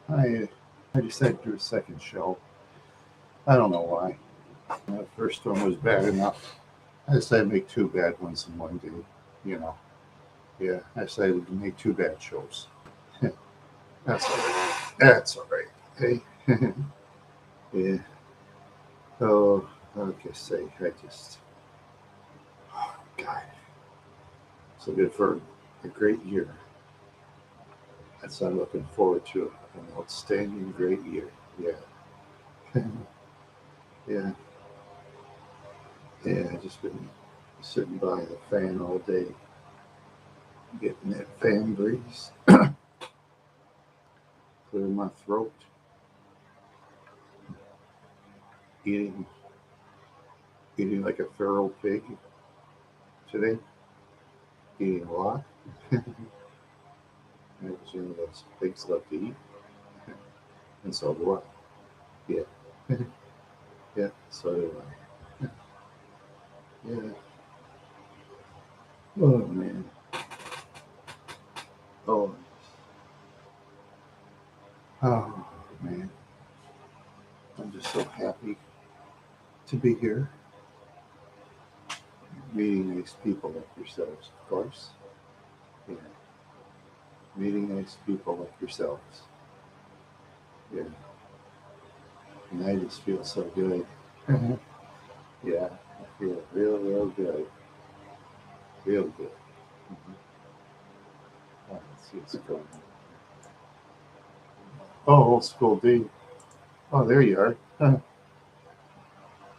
I I decided to do a second show. I don't know why. The first one was bad enough. I decided to make two bad ones in one day. You know, yeah. I decided to make two bad shows. That's all right. That's all right. Hey, yeah. Oh, like I say, I just God, so good for a great year. That's what I'm looking forward to. An outstanding, great year. Yeah, yeah, yeah. I just been sitting by the fan all day, getting that fan breeze, clear my throat, eating eating like a feral pig today, eating a lot. I assume those pigs love to eat, and so do I. Yeah, yeah, so do I. Yeah. Oh man. Oh, oh man. I'm just so happy to be here, meeting nice people like yourselves, of course. Yeah, meeting nice people like yourselves. Yeah, and I just feel so good. Yeah, I feel real, real good. Real good. Mhm. Oh, let's see what's going on. Oh, old school D. Oh, there you are.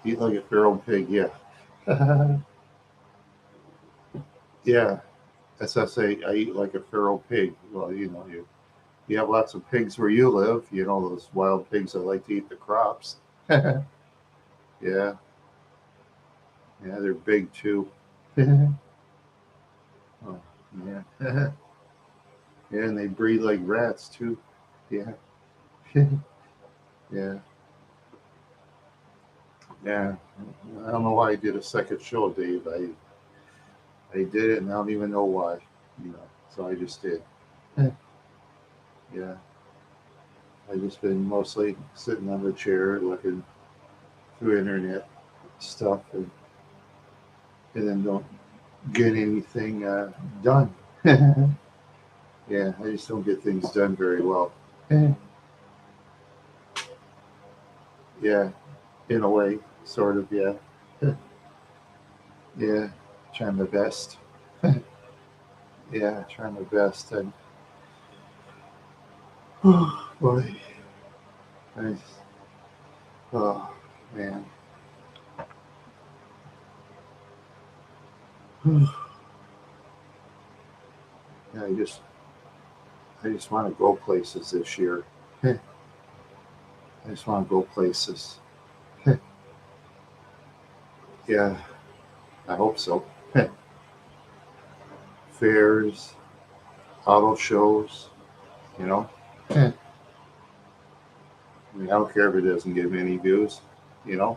Eat like a feral pig. Yeah. Yeah. As I say, I eat like a feral pig. Well, you have lots of pigs where you live. You know those wild pigs that like to eat the crops. Yeah, yeah, they're big too. Oh, yeah. Yeah, and they breed like rats too. Yeah, yeah, yeah. I don't know why I did a second show, Dave. I did it, and I don't even know why. You know, so I just did. Yeah, I just been mostly sitting on the chair looking through internet stuff, and then don't get anything done. Yeah, I just don't get things done very well. Yeah, in a way, sort of. Yeah, yeah, trying my best. Yeah, trying my best. And oh boy, I, oh man, yeah, I just want to go places this year. I just want to go places. Yeah, I hope so. Fairs, auto shows, you know. I mean, I don't care if it doesn't get many views, you know,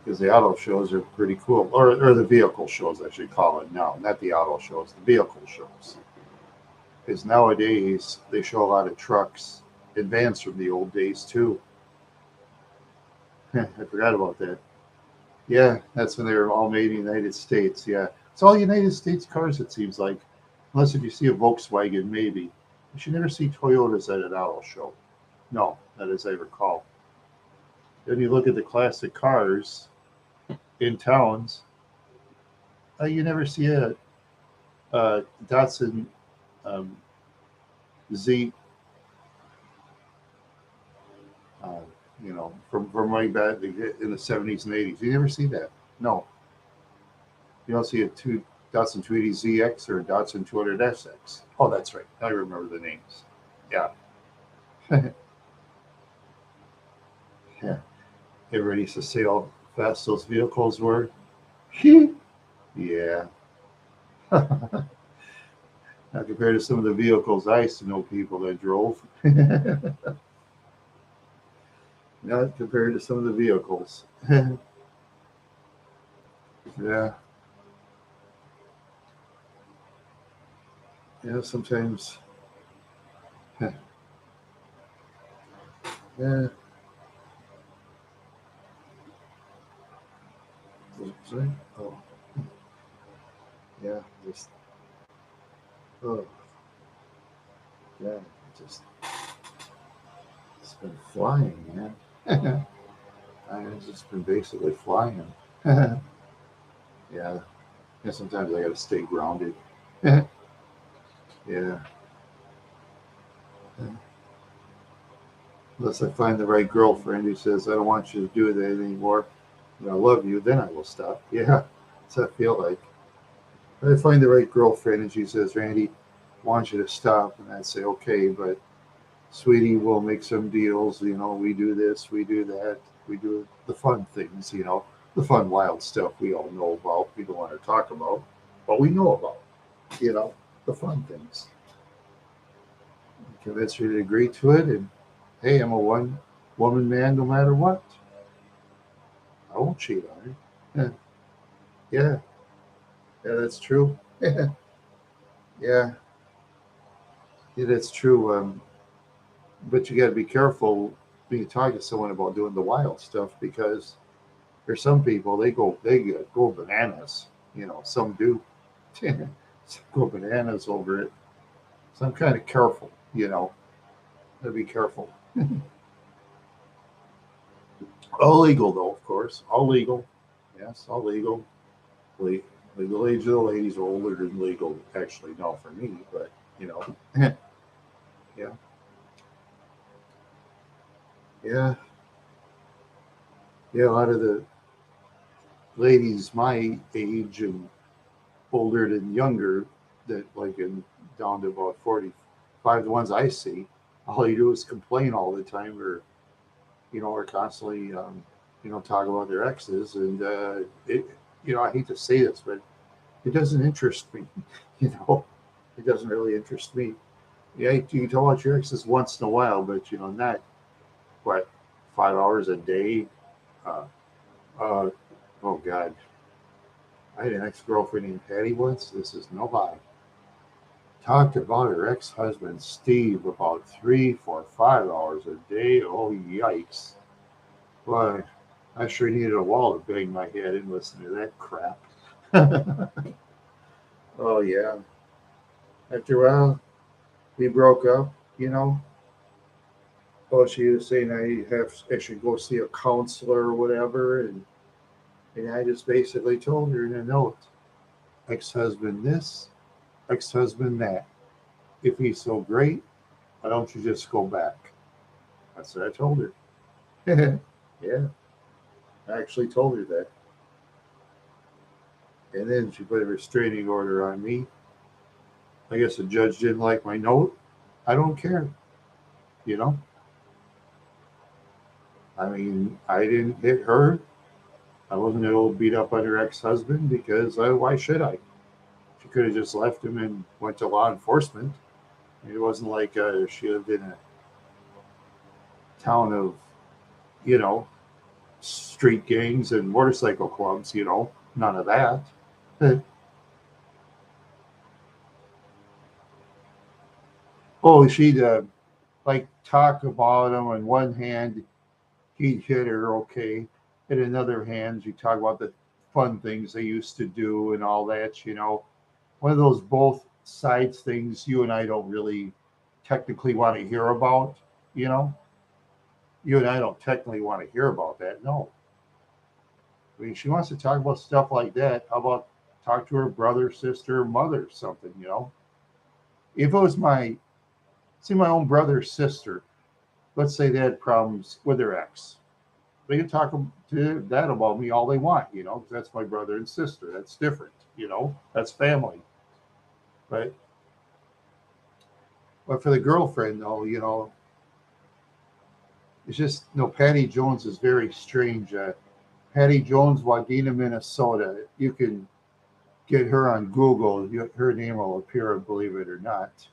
because the auto shows are pretty cool, or the vehicle shows, I should call it. No, not the auto shows, the vehicle shows. Because nowadays they show a lot of trucks and vans from the old days too. I forgot about that. Yeah, that's when they were all made in the United States. Yeah, it's all United States cars. It seems like, unless if you see a Volkswagen, maybe. You should never see Toyotas at an auto show. No, not as I recall. Then you look at the classic cars in towns. You never see a Datsun um, Z, uh, from way back in the 70s and 80s. You never see that. No, you don't see a Datsun 280 ZX or a Datsun 200SX. Oh, that's right. I remember the names. Yeah. Yeah. Everybody used to say how fast those vehicles were. Yeah. Now, compared to some of the vehicles I used to know people that drove. Not compared to some of the vehicles. Yeah. Yeah. Sometimes Yeah. Sorry? Oh, yeah. Just, oh, yeah. Just, it's been flying, man. It's just been basically flying. Yeah. Yeah. Sometimes I got to stay grounded. Yeah. Unless I find the right girlfriend who says, I don't want you to do that anymore, and I love you, then I will stop. Yeah. That's what I feel like. If I find the right girlfriend and she says, Randy, I want you to stop, and I'd say, okay, but sweetie, we'll make some deals. We do this, we do that, we do the fun things, the fun, wild stuff we all know about, we don't want to talk about, but we know about, you know, the fun things. Convince her to agree to it, and hey, I'm a one woman man no matter what. I won't cheat on her. Yeah, yeah, that's true. Yeah, yeah, that's true. But you got to be careful when you talk to someone about doing the wild stuff because there's some people they go bananas. Some do. Some go bananas over it. So I'm kind of careful. Gotta be careful. All legal though, of course. All legal. Yes, all legal. Le- Legal age of the ladies are older than legal actually now for me, but you know, yeah, yeah, yeah. A lot of the ladies my age and older than younger that like in down to about 45, the ones I see, all you do is complain all the time or are constantly talk about their exes and it I hate to say this but it doesn't interest me. you know it doesn't really interest me. Yeah, you can talk about your exes once in a while but not what 5 hours a day. uh, uh, oh god, I had an ex-girlfriend named Patty once. This is no lie. Talked about her ex-husband Steve about 3, 4, 5 hours a day. Oh yikes! Boy, I sure needed a wall to bang my head and listen to that crap. Oh yeah. After a while, we broke up. Oh, she was saying I should go see a counselor or whatever, and I just basically told her in a note, ex-husband this, ex-husband that. If he's so great, why don't you just go back? That's what I told her. Yeah, I actually told her that. And then she put a restraining order on me. I guess the judge didn't like my note. I don't care. You know, I mean, I didn't hit her. I wasn't going to beat up on her ex-husband because why should I? She could have just left him and went to law enforcement. It wasn't like she lived in a town of, you know, street gangs and motorcycle clubs. None of that. Oh, she'd like talk about him. On one hand, he'd hit her, okay. In another hand, you talk about the fun things they used to do and all that. One of those both sides things you and I don't really technically want to hear about. You know, you and I don't technically want to hear about that. No, I mean she wants to talk about stuff like that. How about talk to her brother, sister, mother, something? If it was my own brother, sister, let's say they had problems with their ex, they can talk to that about me all they want, 'cause that's my brother and sister. That's different, that's family. But for the girlfriend, though, it's just Patty Jones is very strange. Patty Jones, Wadena, Minnesota. You can get her on Google. Her name will appear, believe it or not.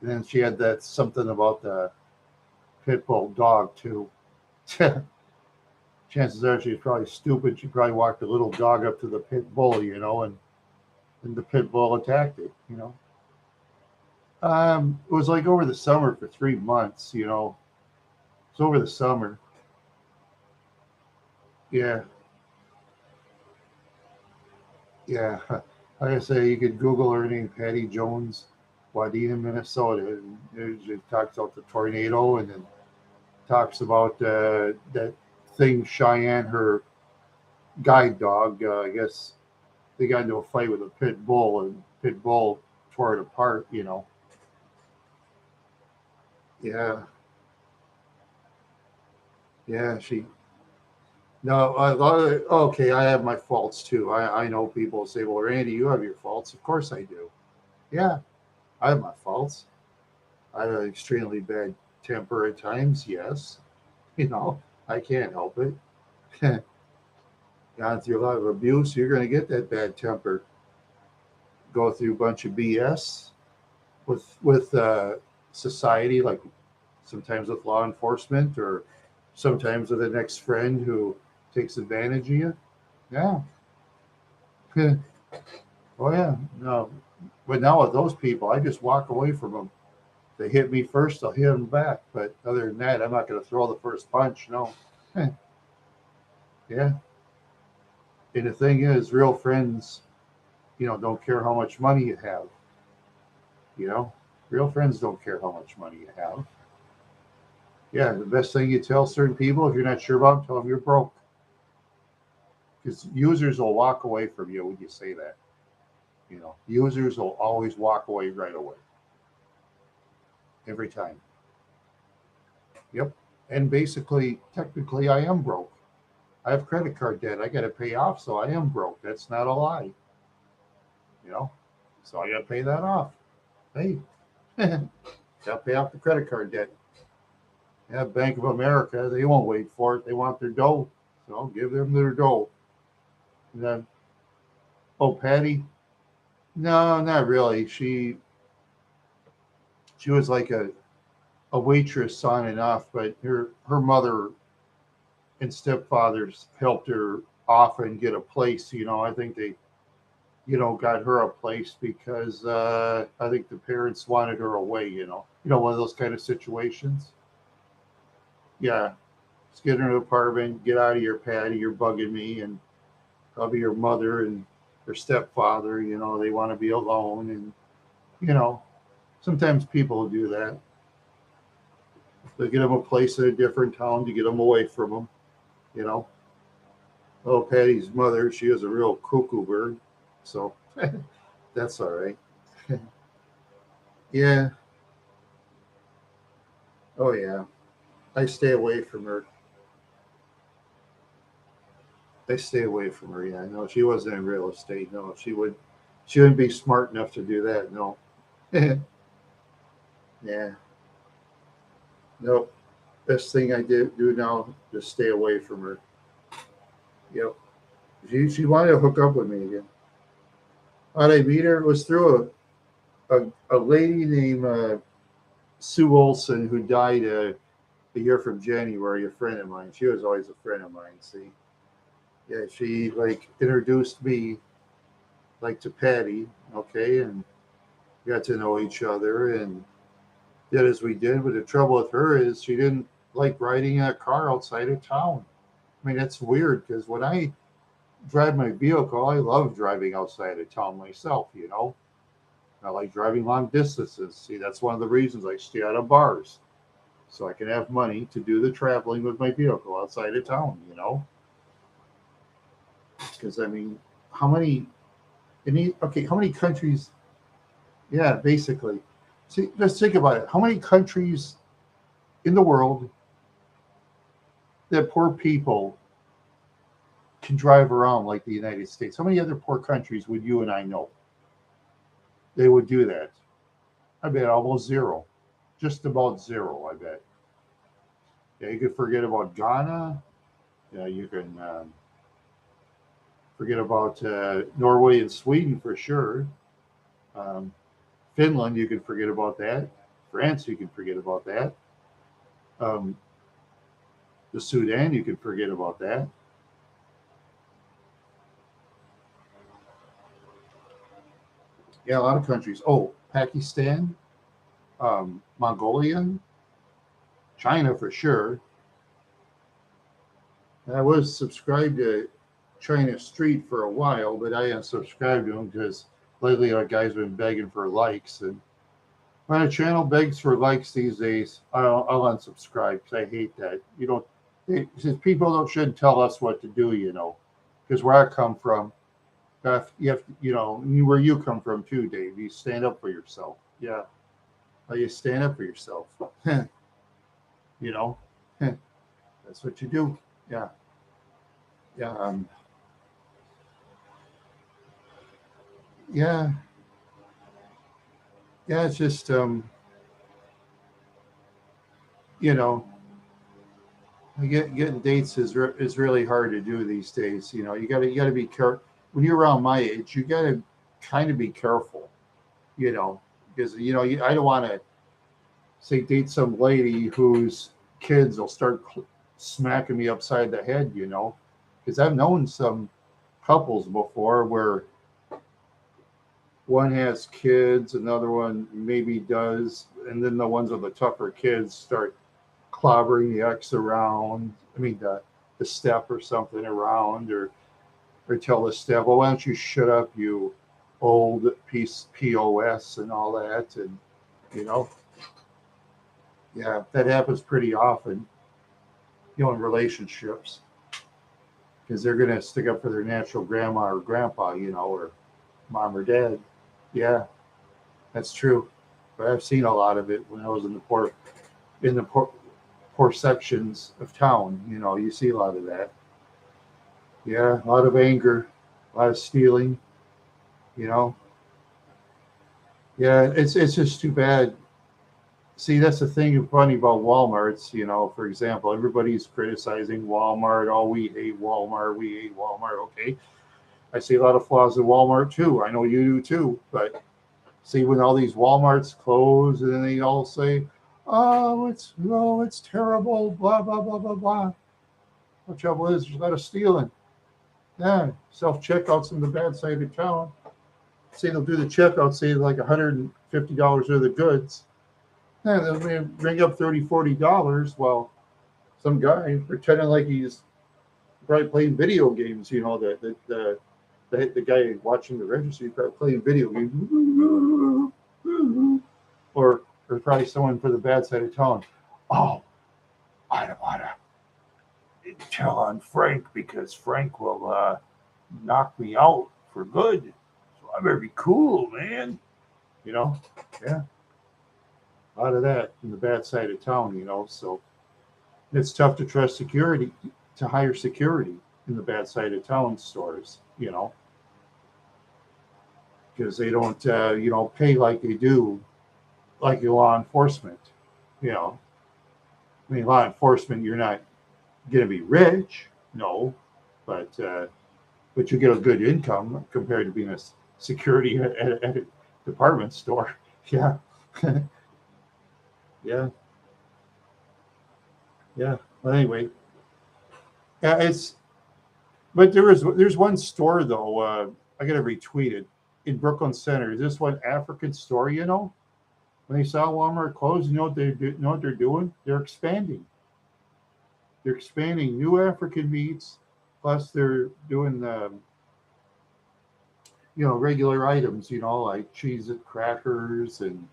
And then she had that something about the pit bull dog too. Chances are she's probably stupid. She probably walked the little dog up to the pit bull, and the pit bull attacked it. It was like over the summer for 3 months. It's over the summer. Yeah, yeah. Like I say, you could Google her name, Patty Jones, Wadena, Minnesota, and it talks about the tornado, and then talks about that thing Cheyenne, her guide dog. I guess they got into a fight with a pit bull, and pit bull tore it apart. Yeah, yeah. She no. Okay, I have my faults too. I know people say, "Well, Randy, you have your faults." Of course, I do. Yeah, I have my faults. I have an extremely bad temper at times. Yes, I can't help it. Gone through a lot of abuse. You're going to get that bad temper. Go through a bunch of BS with society, like sometimes with law enforcement, or sometimes with an ex friend who takes advantage of you. Yeah. Oh yeah. No. But now with those people, I just walk away from them. They hit me first, I'll hit them back. But other than that, I'm not going to throw the first punch. No. Yeah. And the thing is, real friends, don't care how much money you have. You know, real friends don't care how much money you have. Yeah, the best thing you tell certain people, if you're not sure about them, tell them you're broke. Because users will walk away from you when you say that. Users will always walk away right away, every time. Yep. And basically, technically, I am broke. I have credit card debt I got to pay off, so I am broke. That's not a lie. You know, so I got to pay that off. Hey, got to pay off the credit card debt. Yeah, Bank of America, they won't wait for it. They want their dough. So I'll give them their dough. And then, oh, Patty? No, not really. She was like a waitress on and off, but her mother and stepfathers helped her often get a place. I think they, got her a place because I think the parents wanted her away. One of those kind of situations. Yeah, just get her an apartment, get out of your Patty, you're bugging me, and I'll be your mother and her stepfather. They want to be alone, and you know, sometimes people do that. They get them a place in a different town to get them away from them. You know, oh, Patty's mother, she was a real cuckoo bird, so that's all right. Yeah. Oh yeah. I stay away from her. I stay away from her. Yeah. No, she wasn't in real estate. No, she would. She wouldn't be smart enough to do that. No. Yeah. Nope. Best thing I do now, just stay away from her. Yep. She wanted to hook up with me again. How'd I meet her? It was through a lady named Sue Olson who died a year from January. A friend of mine. She was always a friend of mine. See. Yeah. She like introduced me like to Patty. Okay, and got to know each other and did as we did. But the trouble with her is she didn't like riding in a car outside of town. I mean, that's weird because when I drive my vehicle, I love driving outside of town myself. I like driving long distances. See, that's one of the reasons I stay out of bars. So I can have money to do the traveling with my vehicle outside of town. Because I mean, how many okay, how many countries, yeah, basically. See, just think about it. How many countries in the world that poor people can drive around like the United States? How many other poor countries would you and I know they would do that? I bet almost zero. Just about zero, I bet. Yeah, you could forget about Ghana. Yeah, you can forget about Norway and Sweden for sure. Um, Finland, you can forget about that. France, you can forget about that. Um, the Sudan, you can forget about that. Yeah, a lot of countries. Oh, Pakistan. Mongolian, China for sure. I was subscribed to China Street for a while, but I unsubscribed to him because lately our guy's been begging for likes. And when a channel begs for likes these days, I'll unsubscribe because I hate that. You don't, since people don't shouldn't tell us what to do, you know, because where I come from, you have to, you know, where you come from too, Dave. You stand up for yourself. Yeah, you stand up for yourself. You know, that's what you do. Yeah, yeah, yeah, yeah. It's just you know, getting dates is really hard to do these days. You know, you got to be careful when you're around my age. You got to kind of be careful. You know, because you know I don't want to say date some lady whose kids will start smacking me upside the head. You know, because I've known some couples before where one has kids, another one maybe does, and then the ones with the tougher kids start clobbering the ex around. I mean, the step or something around, or tell the step, well, why don't you shut up, you old piece POS and all that. And, you know, yeah, that happens pretty often, you know, in relationships because they're going to stick up for their natural grandma or grandpa, you know, or mom or dad. Yeah, that's true. But I've seen a lot of it when I was in the poor sections of town. You know, you see a lot of that. Yeah, a lot of anger, a lot of stealing. You know, yeah, it's just too bad. See, that's the thing funny about Walmart's. You know, for example, everybody's criticizing Walmart. Oh, we hate Walmart. We hate Walmart. Okay, I see a lot of flaws in Walmart too. I know you do too. But see, when all these WalMarts close, and then they all say, "Oh, it's terrible." Blah blah blah blah blah. The trouble is, there's a lot of stealing. Yeah, self checkouts in the bad side of town. Say they'll do the checkout, say like $150 worth of goods. Yeah, they'll bring up $30, $40. Well, some guy pretending like he's probably playing video games. You know, the guy watching the registry probably playing video games, or probably someone for the bad side of town. Oh, I don't want to tell on Frank because Frank will knock me out for good. So I better be cool, man. You know, yeah, a lot of that in the bad side of town. You know, so it's tough to trust security to hire security in the bad side of town stores. You know, because they don't you know pay like they do like your law enforcement. You know, I mean law enforcement, you're not going to be rich, no, but but you get a good income compared to being a security at a department store. Yeah, yeah, yeah. Well, anyway, yeah, it's but there's one store though. I got to retweet it in Brooklyn Center. Is this one African store? You know, when they saw Walmart close, you know what you know what they're doing? They're expanding. They're expanding new African meats. Plus, they're doing you know regular items. You know, like cheese and crackers and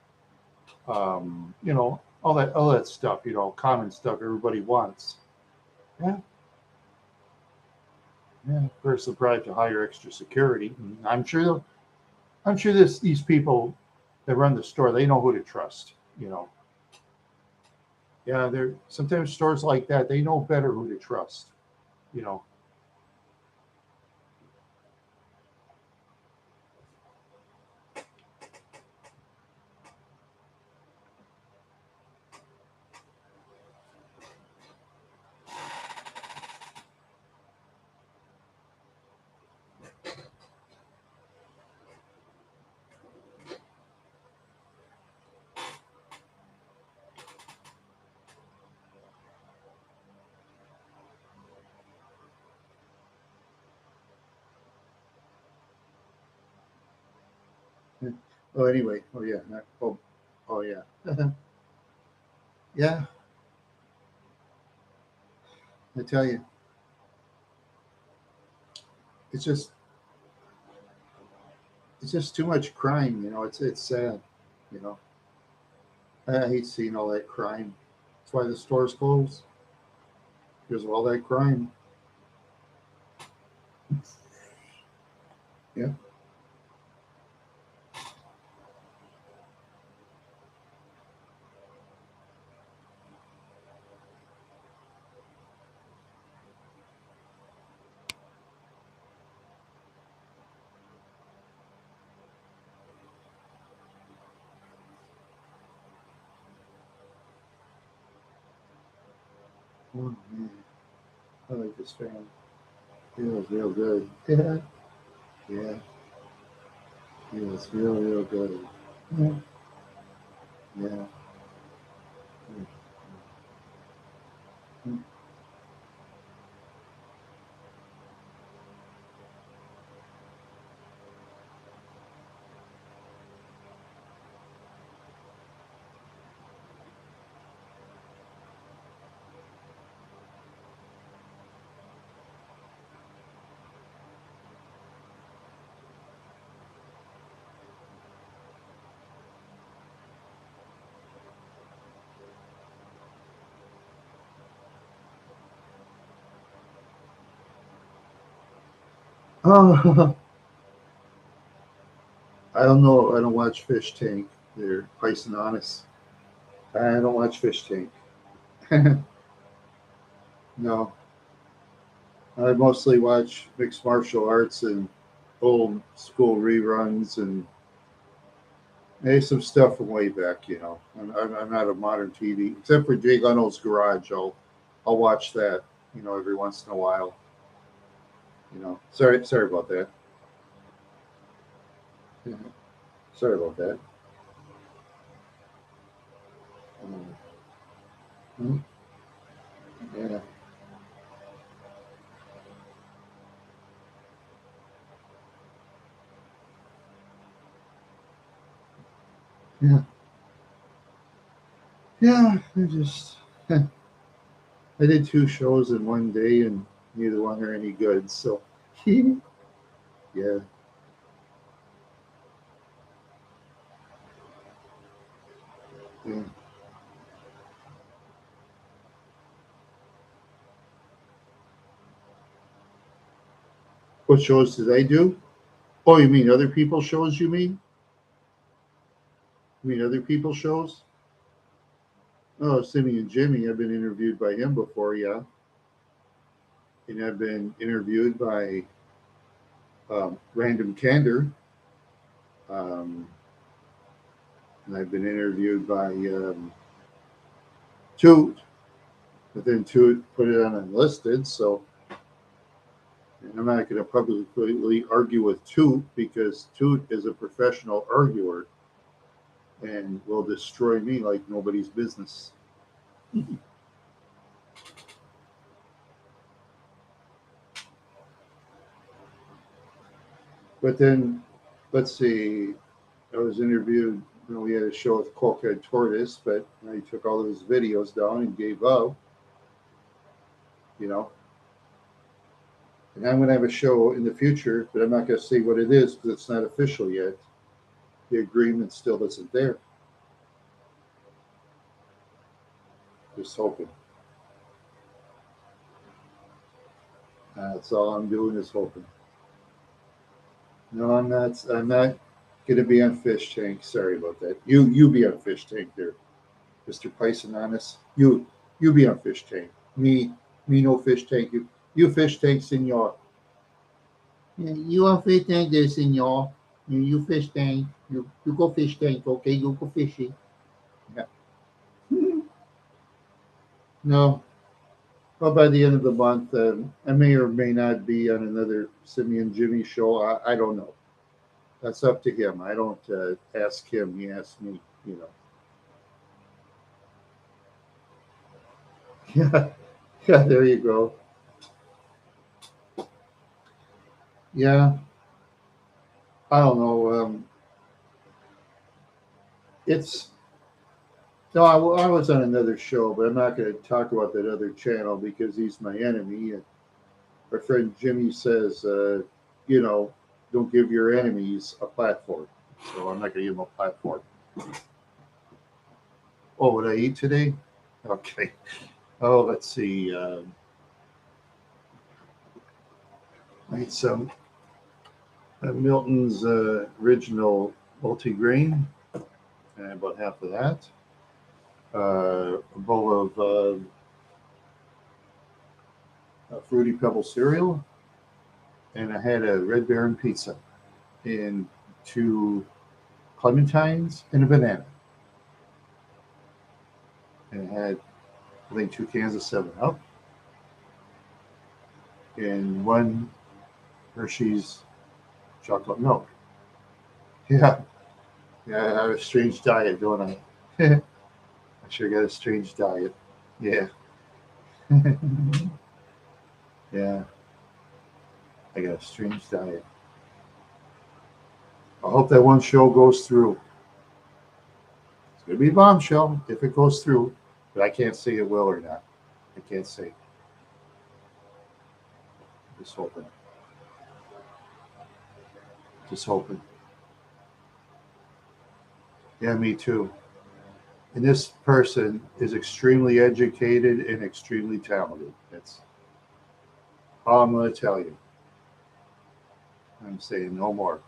you know, all that stuff, you know, common stuff everybody wants. Yeah, yeah. First, they'll probably have to hire extra security. And I'm sure these people that run the store, they know who to trust. You know, yeah. They're sometimes stores like that, they know better who to trust. You know. Well, anyway. Oh yeah. Oh, Oh yeah. Yeah, I tell you, it's just it's just too much crime. It's sad. You know, I hate seeing all that crime. That's why the stores close because of all that crime. Yeah. Oh man, I like this fan. It was real good. Yeah. Yeah. It was real good. Yeah. Yeah. Oh, I don't know. I don't watch Fish Tank. They're nice and honest. I don't watch Fish Tank. No, I mostly watch mixed martial arts and old school reruns and maybe some stuff from way back. I'm not a modern TV except for Jay Leno's Garage. I'll watch that. Every once in a while. Sorry about that. Yeah, sorry about that. Mhm. Yeah, yeah, yeah. I just I did two shows in one day, and neither one are any good. So yeah. Yeah. What shows did I do? Oh, you mean other people's shows? You mean other people's shows? Oh, Simmy and Jimmy. I've been interviewed by him before, yeah, and I've been interviewed by Random Candor, um, and I've been interviewed by Toot, but then Toot put it on unlisted, so and I'm not going to publicly argue with Toot because Toot is a professional arguer and will destroy me like nobody's business. But then, let's see, I was interviewed. We had a show with Cokehead Tortoise, but he took all of his videos down and gave up. You know, and I'm going to have a show in the future, but I'm not going to say what it is because it's not official yet. The agreement still isn't there. Just hoping. That's all I'm doing is hoping. No, I'm not. I'm not going to be on Fish Tank. Sorry about that. You be on Fish Tank there, Mr. Python Honest. You be on Fish Tank. Me no Fish Tank. You Fish Tank, senor. Yeah, you are fish tank there, senor. You fish tank. You go fish tank, okay? You go fishing. Yeah. No. Well, by the end of the month, I may or may not be on another Simi and Jimmy show. I don't know. That's up to him. I don't ask him. He asks me. You know. Yeah. Yeah. There you go. Yeah. I don't know. It's No, I was on another show, but I'm not going to talk about that other channel because he's my enemy. And my friend Jimmy says, you know, don't give your enemies a platform. So I'm not going to give them a platform. Oh, what I eat today? Okay. Oh, let's see. I ate some Milton's original multigrain, and about half of that. A bowl of Fruity Pebble cereal, and I had a Red Baron pizza and two clementines and a banana. And I had, I think, two cans of 7 Up and one Hershey's chocolate milk. Yeah, yeah, I have a strange diet, don't I? I sure got a strange diet. Yeah. Yeah, I got a strange diet. I hope that one show goes through. It's going to be a bombshell if it goes through, but I can't say it will or not. I can't say. Just hoping. Just hoping. Yeah, me too. And this person is extremely educated and extremely talented. That's all I'm going to tell you. I'm saying no more.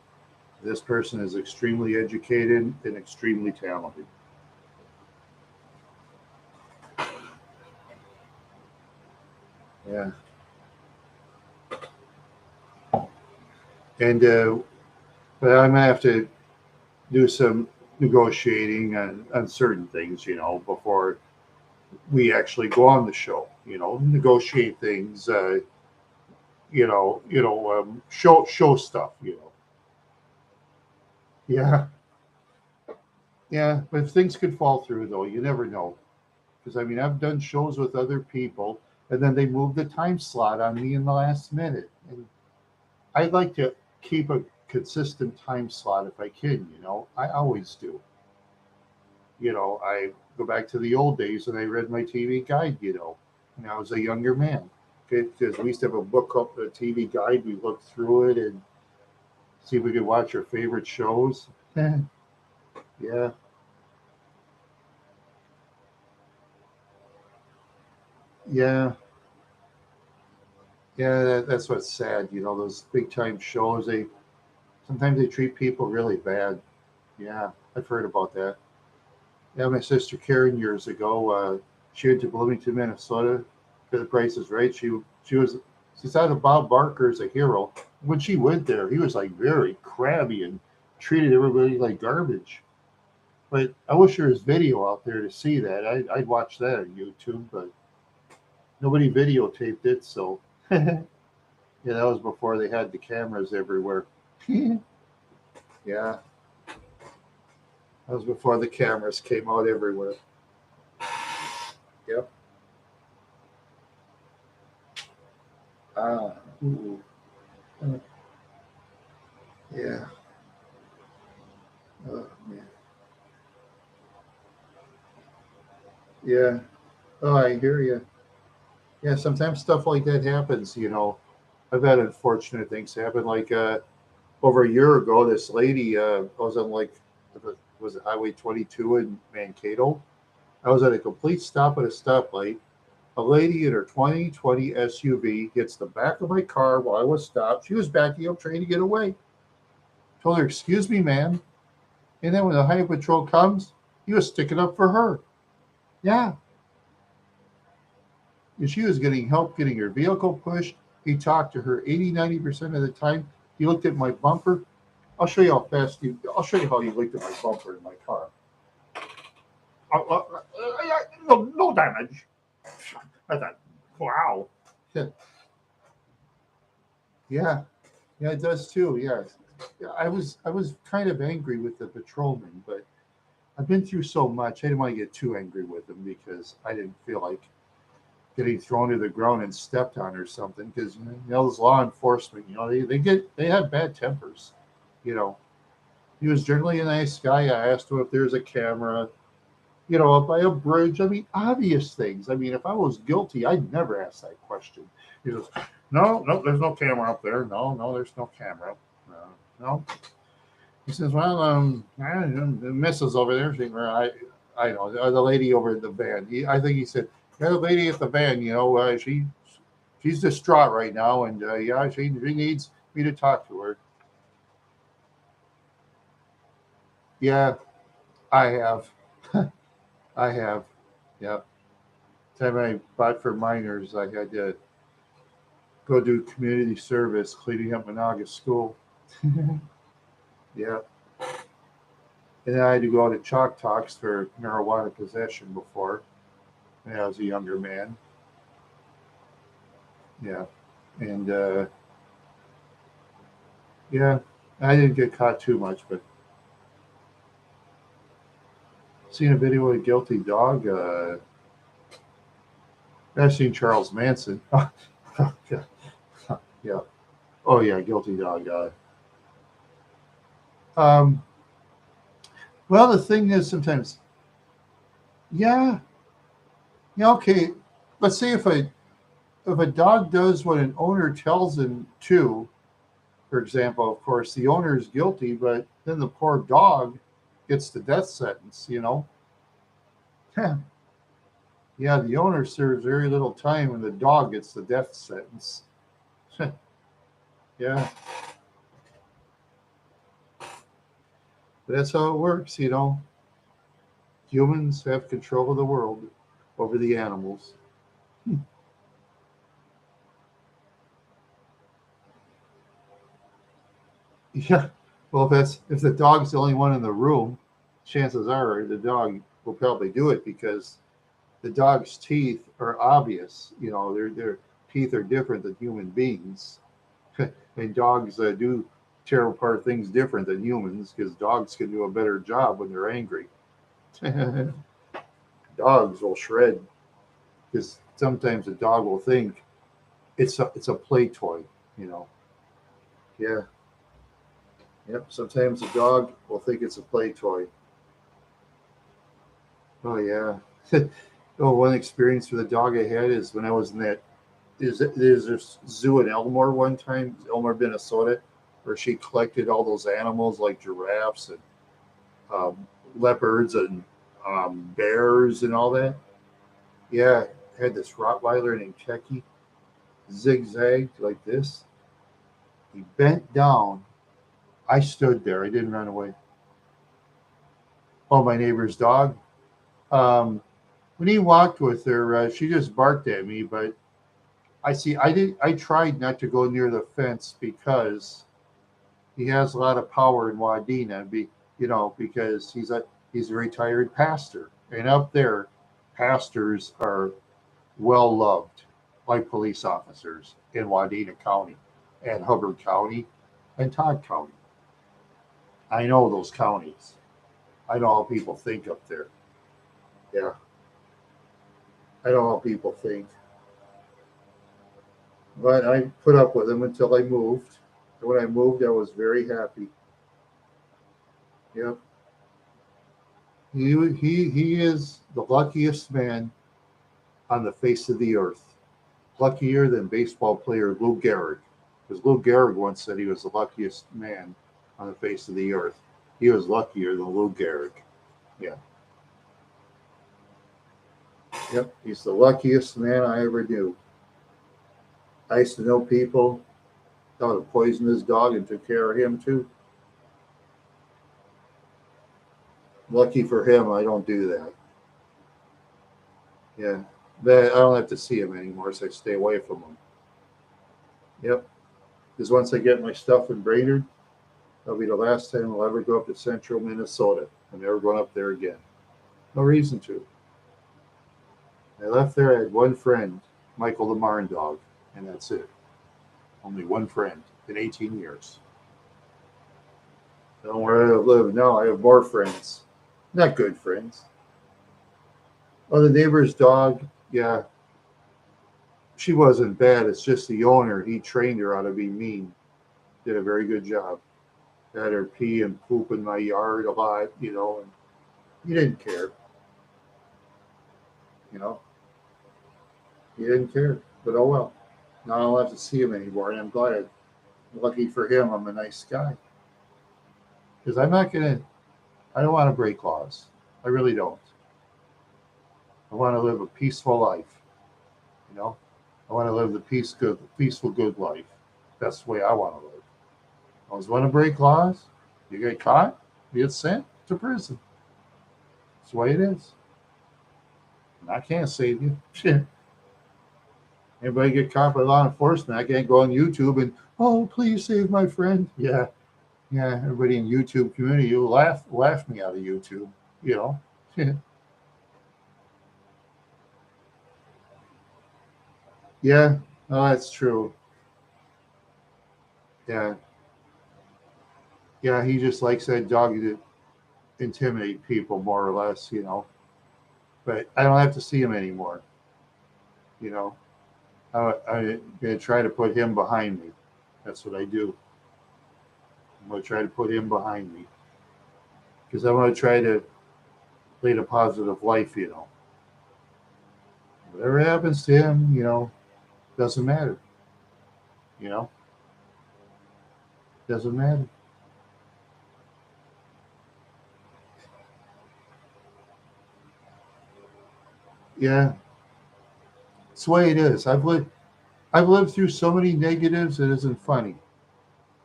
This person is extremely educated and extremely talented. Yeah. And but I'm gonna have to do some negotiating on certain things, before we actually go on the show. Negotiate things. Show stuff. Yeah, yeah. But things could fall through, though. You never know. Because I mean, I've done shows with other people, and then they move the time slot on me in the last minute. And I'd like to keep a consistent time slot if I can. I always do. I go back to the old days and I read my TV guide. When I was a younger man. Because we used to have a book up, a TV guide. We looked through it and see if we could watch our favorite shows. Yeah, yeah, yeah. That's what's sad. Those big time shows. They sometimes they treat people really bad. Yeah, I've heard about that. Yeah, my sister Karen years ago. She went to Bloomington, Minnesota. For the Price is Right. She thought of Bob Barker as a hero. When she went there, he was like very crabby and treated everybody like garbage. But I wish there was video out there to see that. I'd watch that on YouTube, but nobody videotaped it. So yeah, that was before they had the cameras everywhere. Yeah, that was before the cameras came out everywhere. Yep. Ah. Ooh. Yeah. Oh, man. Yeah. Oh, I hear you. Yeah, sometimes stuff like that happens. I've had unfortunate things happen. Like over a year ago, this lady, I was on was it Highway 22 in Mankato? I was at a complete stop at a stoplight. A lady in her 2020 SUV hits the back of my car while I was stopped. She was backing up, trying to get away. Told her, "Excuse me, ma'am." And then when the highway patrol comes, he was sticking up for her. Yeah, and she was getting help getting her vehicle pushed. He talked to her 80, 90% of the time. He looked at my bumper. I'll show you how he looked at my bumper in my car. No, no damage. I thought, wow. Yeah, yeah, yeah, it does too. Yes. Yeah, I was kind of angry with the patrolman, but I've been through so much. I didn't want to get too angry with him because I didn't feel like getting thrown to the ground and stepped on or something. Because those law enforcement, they have bad tempers. You know, he was generally a nice guy. I asked him if there's a camera. up by a bridge. I mean, obvious things. I mean, if I was guilty, I'd never ask that question. He goes, no, no, there's no camera up there. No, no, there's no camera. No, no. He says, well, the missus over there, I know, the lady over in the van. I think he said, yeah, the lady at the van, she's distraught right now, and yeah, she needs me to talk to her. Yeah, I have. I have. Yeah. Time I bought for minors, I had to go do community service cleaning up Monaga School. Yeah. And then I had to go to Chalk Talks for marijuana possession before when I was a younger man. Yeah. And yeah, I didn't get caught too much, but seen a video of a guilty dog. I've seen Charles Manson. Yeah. Yeah. Oh, yeah, guilty dog. Um, well, the thing is sometimes, yeah, yeah, okay. Let's say if a dog does what an owner tells him to, for example, of course, the owner is guilty, but then the poor dog gets the death sentence, Yeah, the owner serves very little time and the dog gets the death sentence. Yeah, but that's how it works. Humans have control of the world over the animals. Yeah, well, if the dog's the only one in the room, chances are the dog will probably do it because the dog's teeth are obvious. Their teeth are different than human beings, and dogs do tear apart things different than humans because dogs can do a better job when they're angry. Dogs will shred because sometimes a dog will think it's a play toy. You know, yeah, yep. Sometimes a dog will think it's a play toy. Oh yeah. Oh, one experience with a dog I had is when I was in that there's this zoo in Elmore one time, Elmore, Minnesota, where she collected all those animals like giraffes and um, leopards and bears and all that. Yeah, had this Rottweiler named Checky, zigzagged like this. He bent down. I stood there. I didn't run away. Oh, my neighbor's dog. Um, when he walked with her, she just barked at me. But I see. I did. I tried not to go near the fence because he has a lot of power in Wadena. Because he's a retired pastor, and up there, pastors are well loved like police officers in Wadena County and Hubbard County and Todd County. I know those counties. I know how people think up there. Yeah, I know how people think. But I put up with him until I moved. And when I moved, I was very happy. Yep. He is the luckiest man on the face of the earth. Luckier than baseball player Lou Gehrig. Because Lou Gehrig once said he was the luckiest man on the face of the earth. He was luckier than Lou Gehrig. Yeah. Yep. He's the luckiest man I ever knew. I used to know people that would poison his dog and took care of him too. Lucky for him, I don't do that. Yeah. But I don't have to see him anymore, so I stay away from him. Yep. Because once I get my stuff in Brainerd, that'll be the last time I'll ever go up to central Minnesota. I'm never going up there again. No reason to. I left there, I had one friend, Michael the Marn dog, and that's it. Only one friend in 18 years. Don't where I live now, I have more friends. Not good friends. Oh, the neighbor's dog, yeah, she wasn't bad. It's just the owner. He trained her how to be mean. Did a very good job. Had her pee and poop in my yard a lot, and he didn't care. You know, he didn't care. But oh well. Now I don't have to see him anymore, and I'm glad. Lucky for him, I'm a nice guy. Because I'm not gonna. I don't want to break laws. I really don't. I want to live a peaceful life. You know, I want to live the peaceful, good life. That's the way I want to live. I always want to break laws. You get caught, you get sent to prison. That's the way it is. And I can't save you. Anybody get caught by law enforcement, I can't go on YouTube and, oh, please save my friend. Yeah, yeah. Everybody in YouTube community, you laugh me out of YouTube. You know. Yeah. Oh, that's true. Yeah, yeah. He just likes that dog to intimidate people, more or less. You know. But I don't have to see him anymore. You know. I'm going to try to put him behind me. That's what I do. I'm going to try to put him behind me because I want to try to lead a positive life. You know, whatever happens to him, doesn't matter. You know, doesn't matter. Yeah, it's the way it is. I've lived through so many negatives. It isn't funny.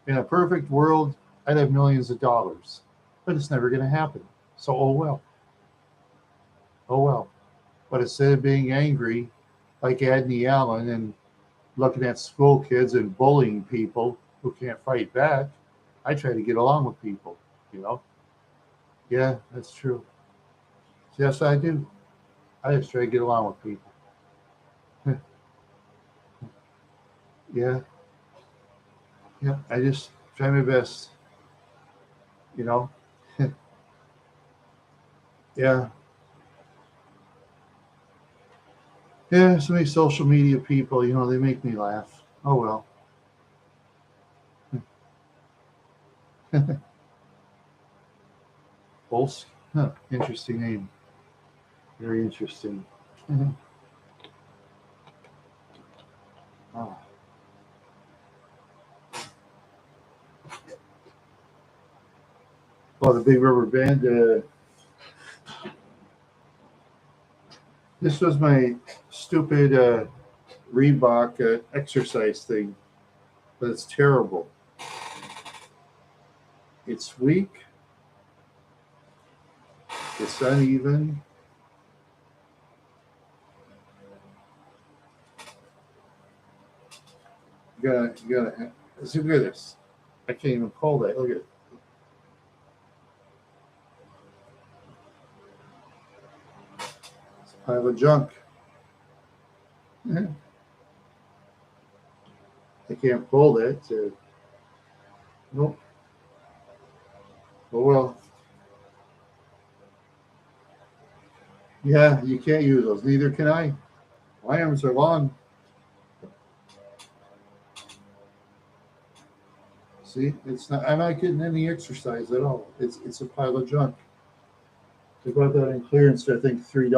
In a perfect world, I'd have millions of dollars, but it's never going to happen. So oh well, oh well. But instead of being angry like Adney Allen and looking at school kids and bullying people who can't fight back, I try to get along with people. You know? Yeah, that's true. Yes, I do. I just try to get along with people. Yeah, yeah. I just try my best. You know? Yeah, yeah. So many social media people. They make me laugh. Oh well. Bolsk. Huh. Interesting name. Very interesting. Oh. Oh, the Big Rubber Band. This was my stupid Reebok exercise thing, but it's terrible. It's weak. It's uneven. You gotta. See, look at this. I can't even pull that. Look at it. It's a pile of junk. I can't pull that. Nope. Oh well. Yeah, you can't use those. Neither can I. My arms are long. See, it's not. I'm not getting any exercise at all. It's a pile of junk. They bought that in clearance for I think $3.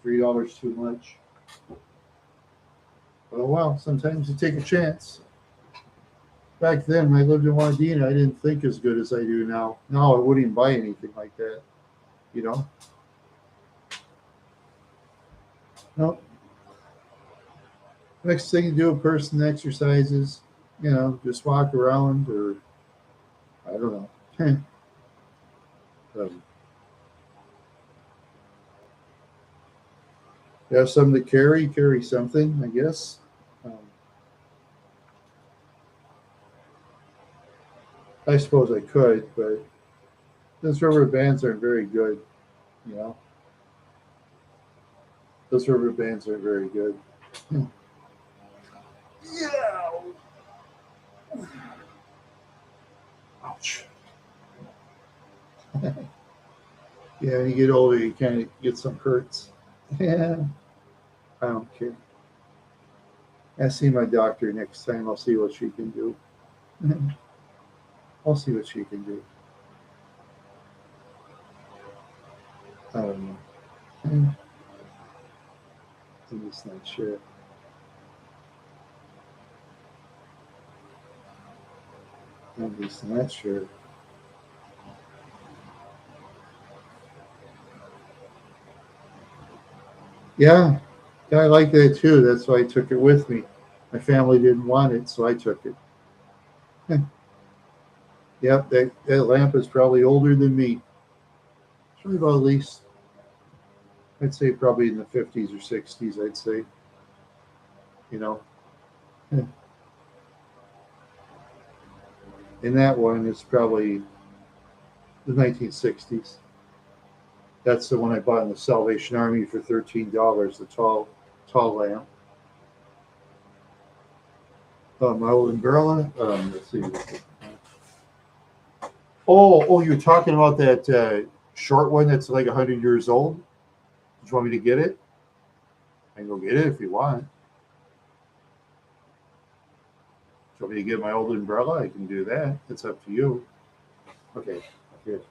$3 too much. But oh well. Sometimes you take a chance. Back then, when I lived in Wadena, I didn't think as good as I do now. Now I wouldn't even buy anything like that. You know. No. Next thing you do, a person exercises. Just walk around or I don't know. um, you have something to carry something, I guess. Um, I suppose I could, but those rubber bands aren't very good. You know, those rubber bands aren't very good. Yeah. Ouch. Yeah, you get older, you kind of get some hurts. Yeah, I don't care. I see my doctor next time. I'll see what she can do. I'll see what she can do. I don't know. I'm just not sure. I'm just not sure. Yeah, yeah, I like that too. That's why I took it with me. My family didn't want it, so I took it. Yep, that lamp is probably older than me. It's probably about at least, I'd say probably in the 50s or 60s, I'd say, you know. And that one is probably the 1960s. That's the one I bought in the Salvation Army for $13, the tall lamp. My old umbrella. Let's see. Oh, you're talking about that short one that's like 100 years old? Do you want me to get it? I can go get it if you want. Do you want me to get my old umbrella? I can do that. It's up to you. Okay. Here.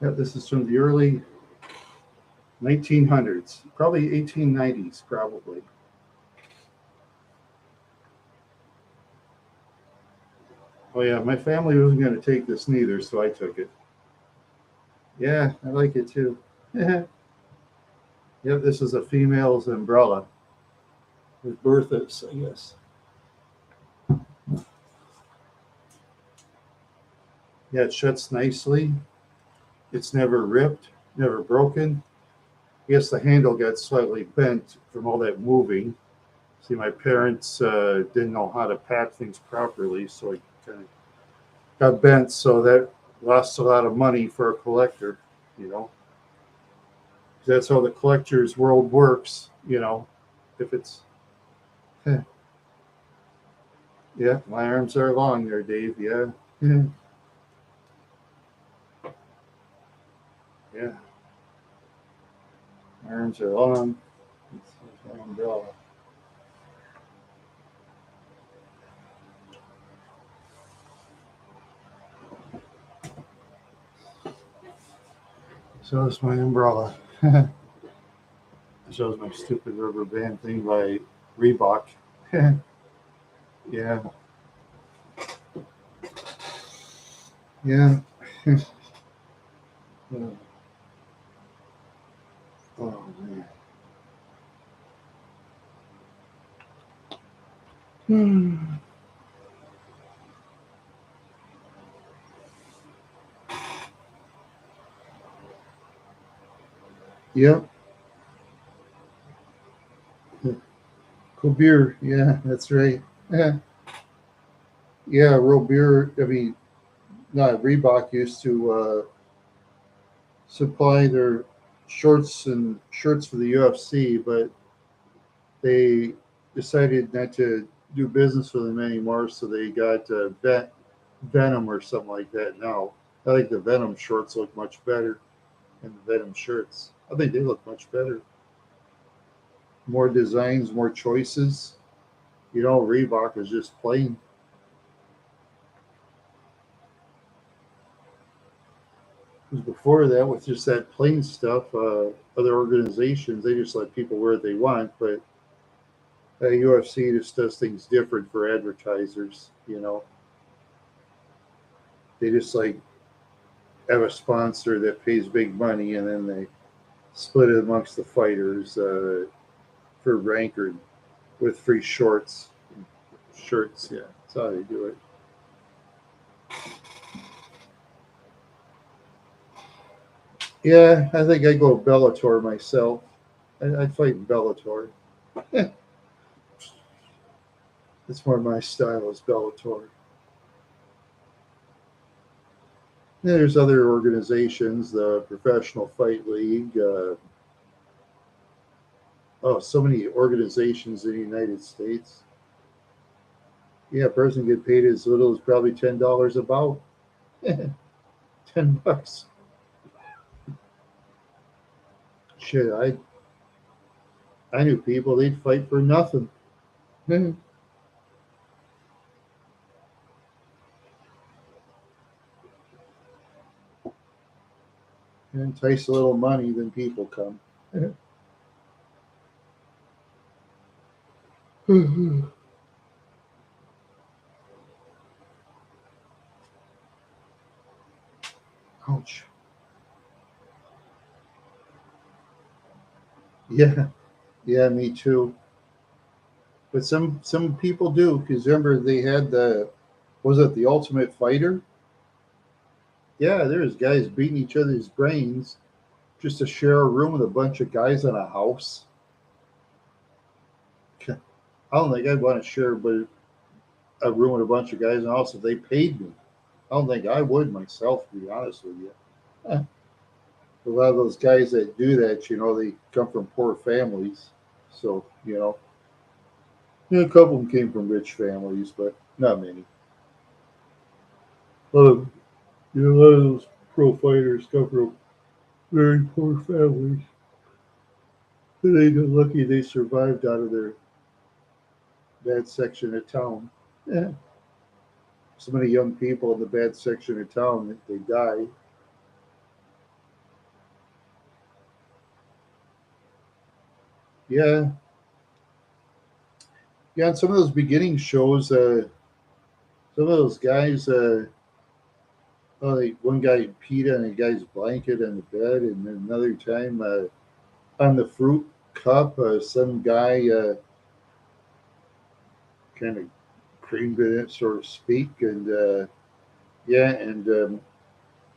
Yeah, this is from the early 1900s, probably 1890s, probably. Oh yeah, my family wasn't going to take this neither, so I took it. Yeah, I like it too. Yep, this is a female's umbrella. With Bertha's, I guess. Yeah, it shuts nicely. It's never ripped, never broken. I guess the handle got slightly bent from all that moving. See, my parents didn't know how to pack things properly, so it kind of got bent. So that lost a lot of money for a collector, you know. That's how the collector's world works, you know. If it's, yeah, my arms are long there, Dave. Yeah, yeah, my arms are long. It's my umbrella. So is my umbrella. It shows my stupid rubber band thing by Reebok. Yeah, yeah. Oh, oh, man. Hmm. Yep. Cool beer. Yeah, that's right. Yeah, yeah. Real beer. I mean, not Reebok used to supply their shorts and shirts for the UFC, but they decided not to do business with them anymore. So they got Venom or something like that now. I think the Venom shorts look much better than the Venom shirts. I think they look much better. More designs, more choices. You know, Reebok is just plain. 'Cause before that, with just that plain stuff, other organizations they just let people wear what they want, but UFC just does things different for advertisers. You know, they just like have a sponsor that pays big money, and then they split it amongst the fighters for rank or with free shirts. Yeah, that's how they do it. Yeah, I think I go Bellator myself. I'd fight in Bellator. That's more my style is Bellator. There's other organizations, the Professional Fight League. So many organizations in the United States. Yeah, a person get paid as little as probably $10 a bout. $10. Shit, I knew people they'd fight for nothing. Entice a little money, then people come. Ouch. Yeah, yeah, me too. But some people do because remember they had the was it the Ultimate Fighter? Yeah, there's guys beating each other's brains just to share a room with a bunch of guys in a house. I don't think I'd want to share but a room with a bunch of guys in a house if they paid me. I don't think I would myself, to be honest with you. Eh, A lot of those guys that do that, they come from poor families. So, a couple of them came from rich families, but not many. A lot of those pro fighters come from very poor families. They got lucky they survived out of their bad section of town. Yeah. So many young people in the bad section of town that they die. Yeah, yeah. And some of those beginning shows, some of those guys, one guy peed on a guy's blanket on the bed, and then another time on the fruit cup, some guy kind of creamed in it, so to speak, and yeah, and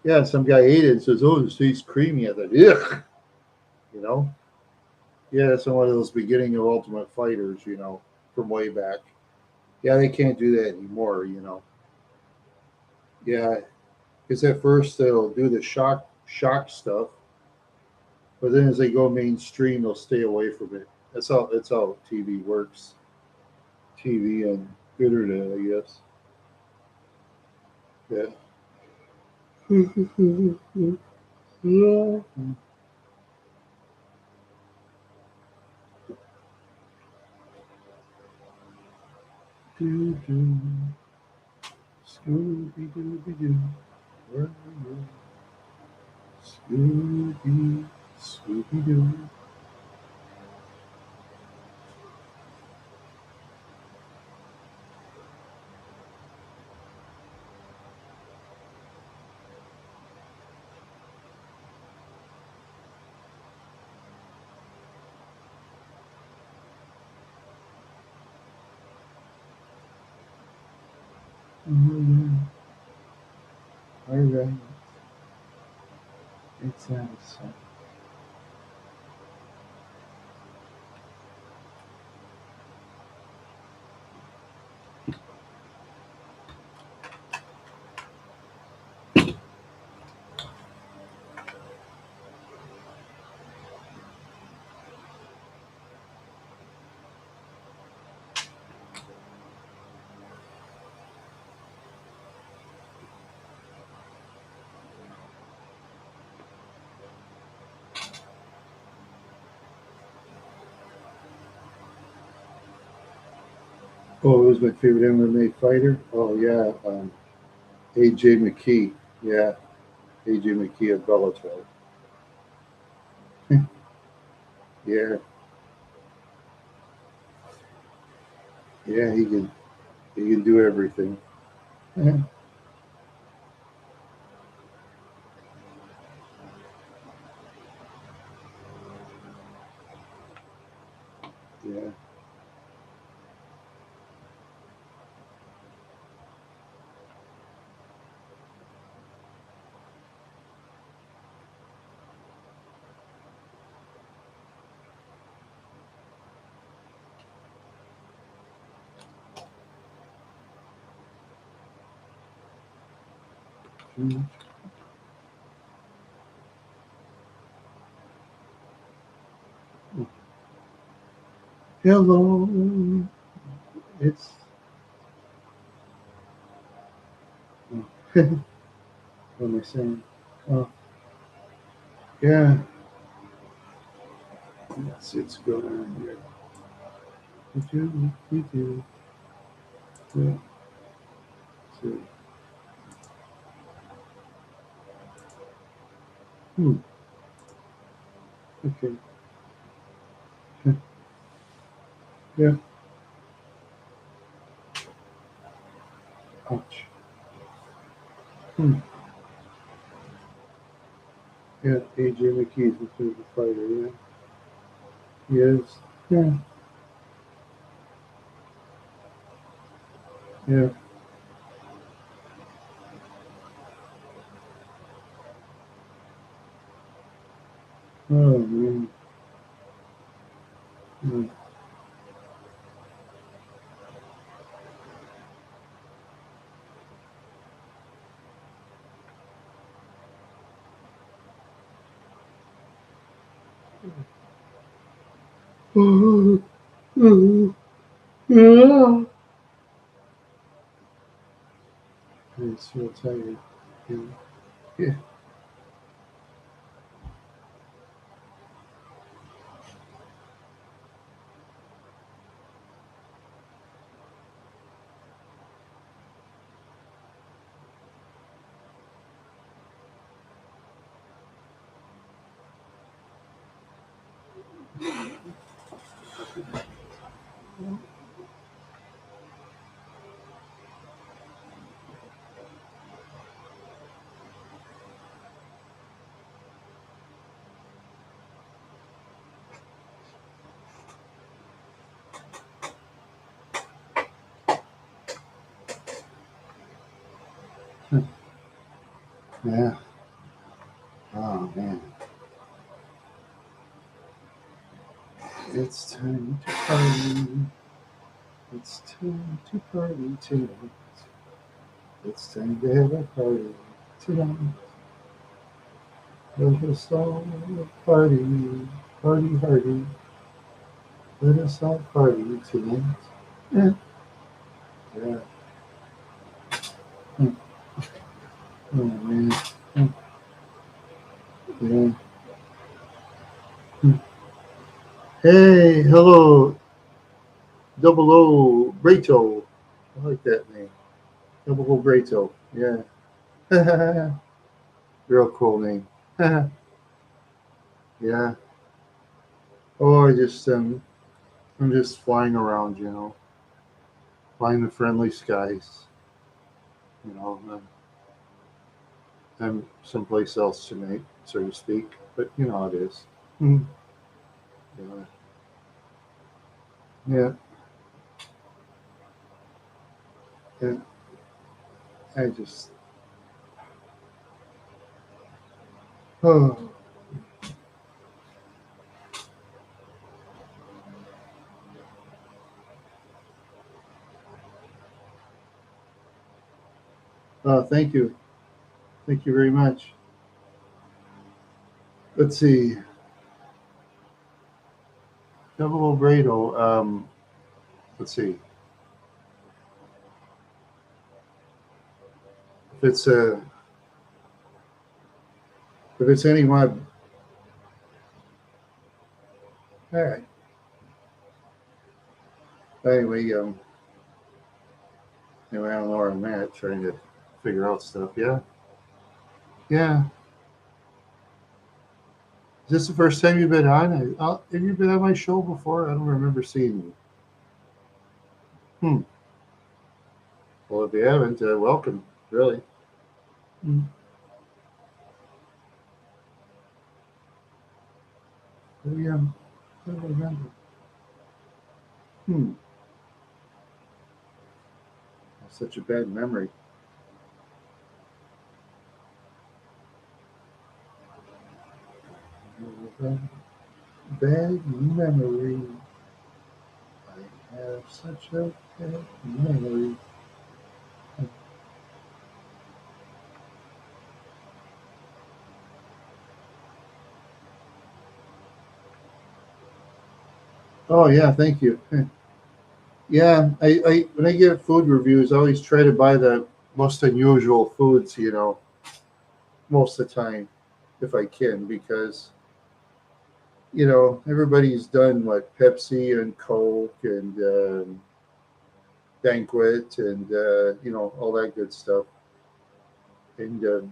yeah, some guy ate it and says, "Oh, this tastes creamy." I thought, "Ugh," you know. Yeah, that's one of those beginning of Ultimate Fighters, from way back. Yeah, they can't do that anymore. Yeah, because at first they'll do the shock stuff, but then as they go mainstream, they'll stay away from it. That's how TV works. TV and internet, I guess. Yeah. Yeah. Do-do. Scooby Dooby Doo. Where are you? Scooby, Scooby Doo. Oh, yeah. All right. It's awesome. Oh, it was my favorite MMA fighter. Oh yeah, AJ McKee. Yeah, AJ McKee of Bellator. Yeah, yeah, he can do everything. Yeah, yeah. Hello. It's what am I saying? Oh, yeah. Yes, it's going on here. We do. Yeah. So, hmm. Okay. Yeah. Ouch. Hmm. Yeah. AJ McKee's a bit of a fighter. Yeah. He is. Yeah. Yeah. Oh man. Hmm. Oh, oh, yeah. I feel tired. Yeah. Yeah. Yeah. Oh man. It's time to party. It's time to party tonight. It's time to have a party tonight. Let us all party, party hardy. Let us all party tonight. Yeah. Yeah. Hmm. Oh man. Hmm. Yeah. Hmm. Hey, hello, Double O Brato. I like that name. Double O Brato. Yeah. Real cool name. Yeah. Oh, I'm just flying around, flying the friendly skies. I'm someplace else tonight, so to speak. But you know how it is. Mm. Yeah. Yeah. And I just, oh, thank you. Thank you very much. Let's see. Double Obrado. Let's see. If it's if it's anyone, all right. Anyway, anyway, I don't know where I'm at, trying to figure out stuff. Yeah. Yeah. Is this the first time you've been on? Have you been on my show before? I don't remember seeing you. Hmm. Well, if you haven't, welcome. Really. Hmm. Maybe I don't remember. Hmm. That's such a bad memory. Bad memory. I have such a bad memory. Oh yeah, thank you. Yeah, I when I get food reviews, I always try to buy the most unusual foods, most of the time if I can, because everybody's done what Pepsi and Coke and Banquet and all that good stuff, and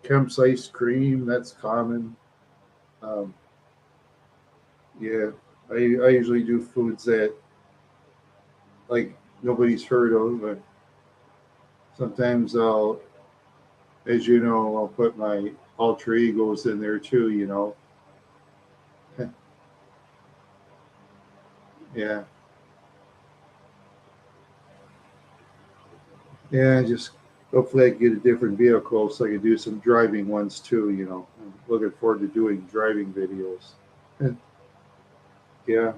Kemp's ice cream, that's common. Um, yeah, I usually do foods that like nobody's heard of, but sometimes I'll put my alter egos in there too. Yeah, yeah, just hopefully I can get a different vehicle so I can do some driving ones too. I'm looking forward to doing driving videos. Yeah,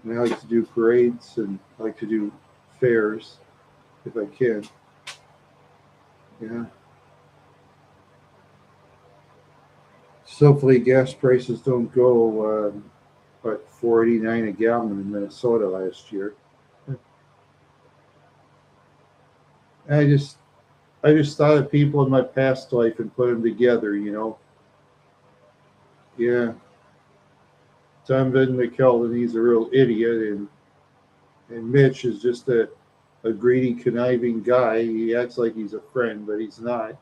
and I like to do parades and I like to do fairs if I can. Yeah. So hopefully gas prices don't go what 4.89 a gallon in Minnesota last year. I just I just thought of people in my past life and put them together. Yeah, Tom Van McKeldin, he's a real idiot, and Mitch is just a greedy, conniving guy. He acts like he's a friend, but he's not.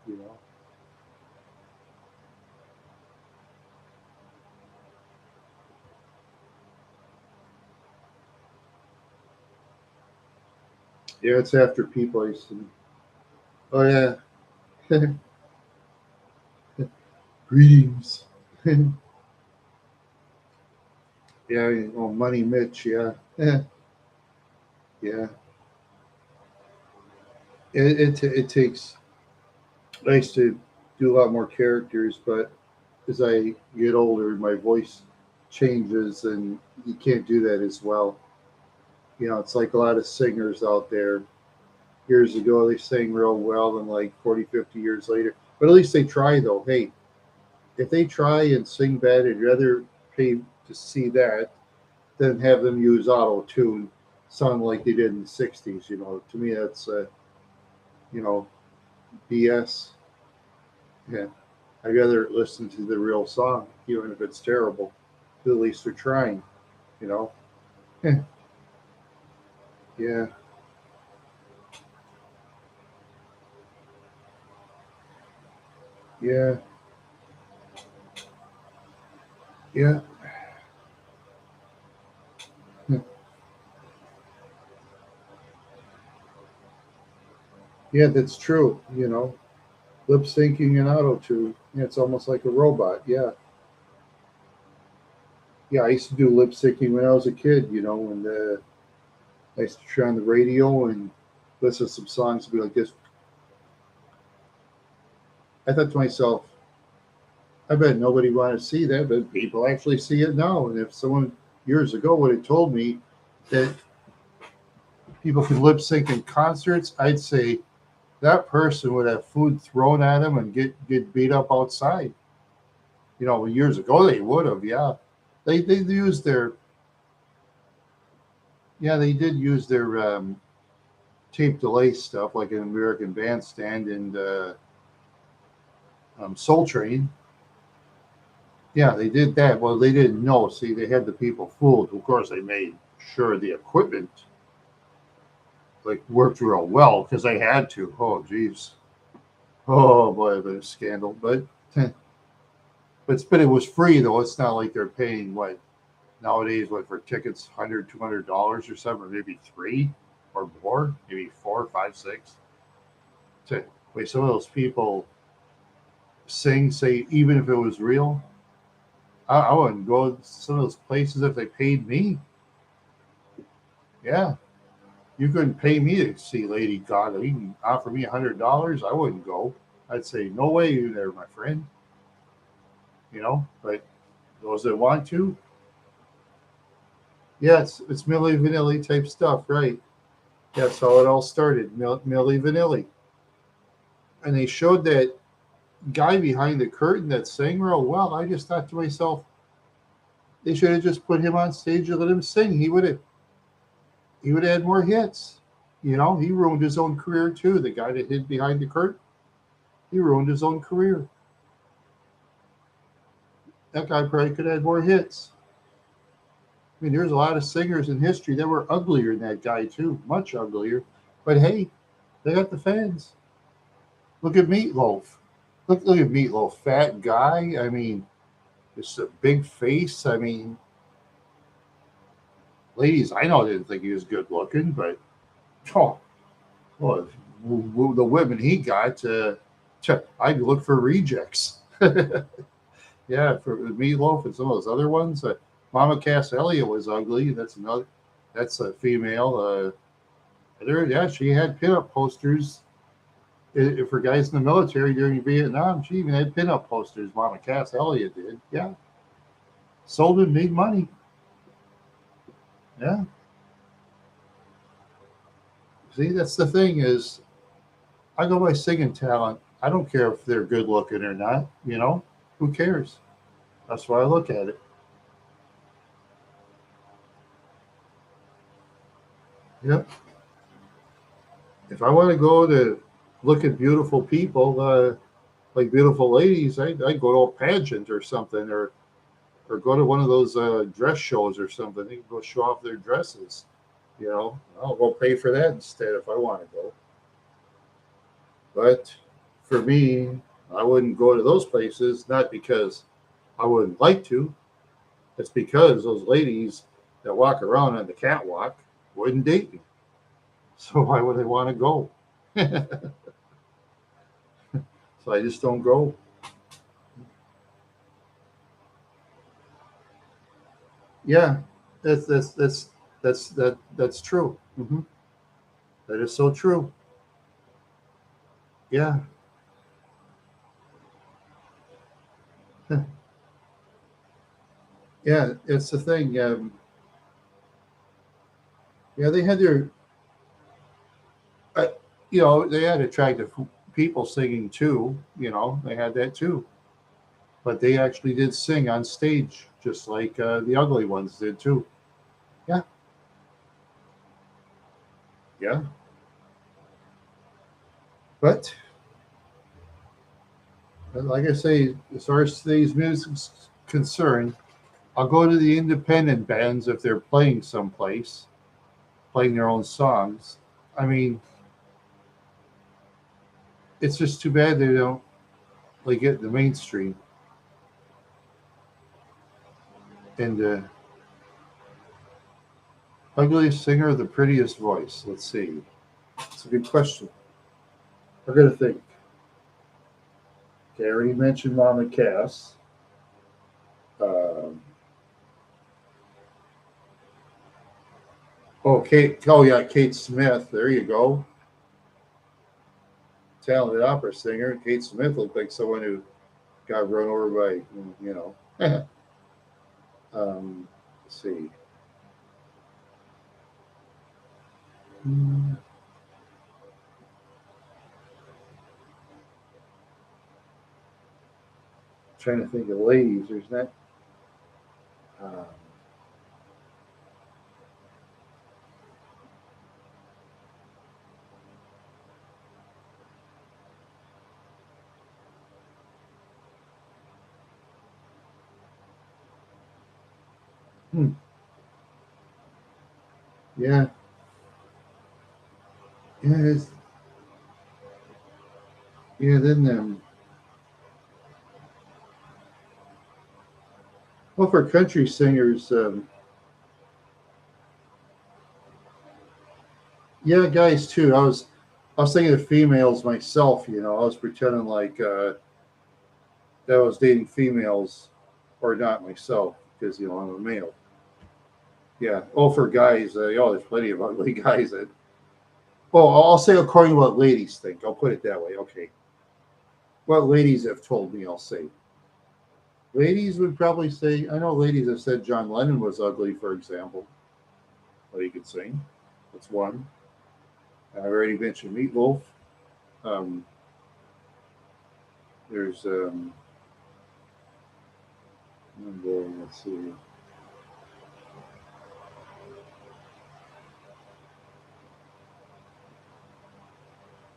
Yeah, it's after people I used to. Oh yeah, greetings. Yeah, Money Mitch. Yeah, yeah. It takes. I used to do a lot more characters, but as I get older, my voice changes, and you can't do that as well. It's like a lot of singers out there. Years ago, they sang real well, and like 40, 50 years later, but at least they try, though. Hey, if they try and sing bad, I'd rather pay to see that than have them use auto tune, sound like they did in the '60s. To me, that's you know BS. Yeah, I'd rather listen to the real song, even if it's terrible. At least they're trying. You know. Yeah, yeah, yeah, yeah. That's true. Lip syncing and auto tune. Yeah, it's almost like a robot. Yeah, yeah. I used to do lip syncing when I was a kid. When I used to turn on the radio and listen to some songs and be like this. I thought to myself, I bet nobody wanted to see that, but people actually see it now. And if someone years ago would have told me that people could lip sync in concerts, I'd say that person would have food thrown at him and get beat up outside. Years ago they would have, yeah. They used their Yeah, they did use their tape delay stuff like an American Bandstand and Soul Train. Yeah, they did that. Well, they didn't know. See, they had the people fooled. Of course, they made sure the equipment like worked real well because they had to. Oh, geez. Oh boy, it was a scandal. But it was free though. It's not like they're paying what nowadays what for tickets $100, $200 or something, or maybe three or more, maybe four, five, six. To wait, some of those people sing, say even if it was real, I wouldn't go to some of those places if they paid me. Yeah, you couldn't pay me to see Lady Gaga. You can offer me $100, I wouldn't go. I'd say no way, you there, my friend. But those that want to, yeah, it's Milli Vanilli type stuff, right? That's how it all started, Milli Vanilli, and they showed that guy behind the curtain that sang real well. I just thought to myself, They should have just put him on stage and let him sing. He would have had more hits. He ruined his own career too. The guy that hid behind the curtain, he ruined his own career. That guy probably could have had more hits. I mean, there's a lot of singers in history that were uglier than that guy too, much uglier. But hey, they got the fans. Look at Meatloaf. Look at Meatloaf, fat guy. I mean, just a big face. I mean, ladies I know didn't think he was good looking, but oh, well, the women he got, I'd look for rejects. Yeah, for Meatloaf and some of those other ones. Mama Cass Elliot was ugly. That's another. That's a female. Yeah, she had pinup posters for guys in the military during Vietnam. She even had pinup posters. Mama Cass Elliot did. Yeah, sold and made money. Yeah. See, that's the thing is, I go by singing talent. I don't care if they're good looking or not. Who cares? That's why I look at it. Yep. If I want to go to look at beautiful people, like beautiful ladies, I'd go to a pageant or something, or go to one of those dress shows or something. They can go show off their dresses. I'll go pay for that instead if I want to go. But for me, I wouldn't go to those places, not because I wouldn't like to. It's because those ladies that walk around on the catwalk wouldn't date me. So why would I want to go? So I just don't go. Yeah, that's true. That is so true. Yeah, yeah, it's the thing. Yeah, they had their, uh, they had attractive people singing too. They had that too. But they actually did sing on stage, just like the ugly ones did too. Yeah, yeah. But like I say, as far as today's music's concerned, I'll go to the independent bands if they're playing someplace, playing their own songs. I mean, it's just too bad they don't like get the mainstream. And ugliest singer, the prettiest voice. Let's see. It's a good question. I got to think. Okay, I already mentioned Mama Cass. Um, oh, Kate. Oh, yeah, Kate Smith. There you go. Talented opera singer. Kate Smith looked like someone who got run over by, let's see. Hmm, trying to think of ladies. There's not. Um, hmm, yeah, yeah, yeah. Then, well, for country singers, yeah, guys too. I was thinking of females myself. I was pretending like that I was dating females, or not myself, because I'm a male. Yeah. Oh, for guys, there's plenty of ugly guys. Well, I'll say according to what ladies think. I'll put it that way. Okay. What ladies have told me, I'll say. Ladies would probably say, I know ladies have said John Lennon was ugly, for example, but he could sing. That's one. I already mentioned Meatloaf. Um, there's, let's see.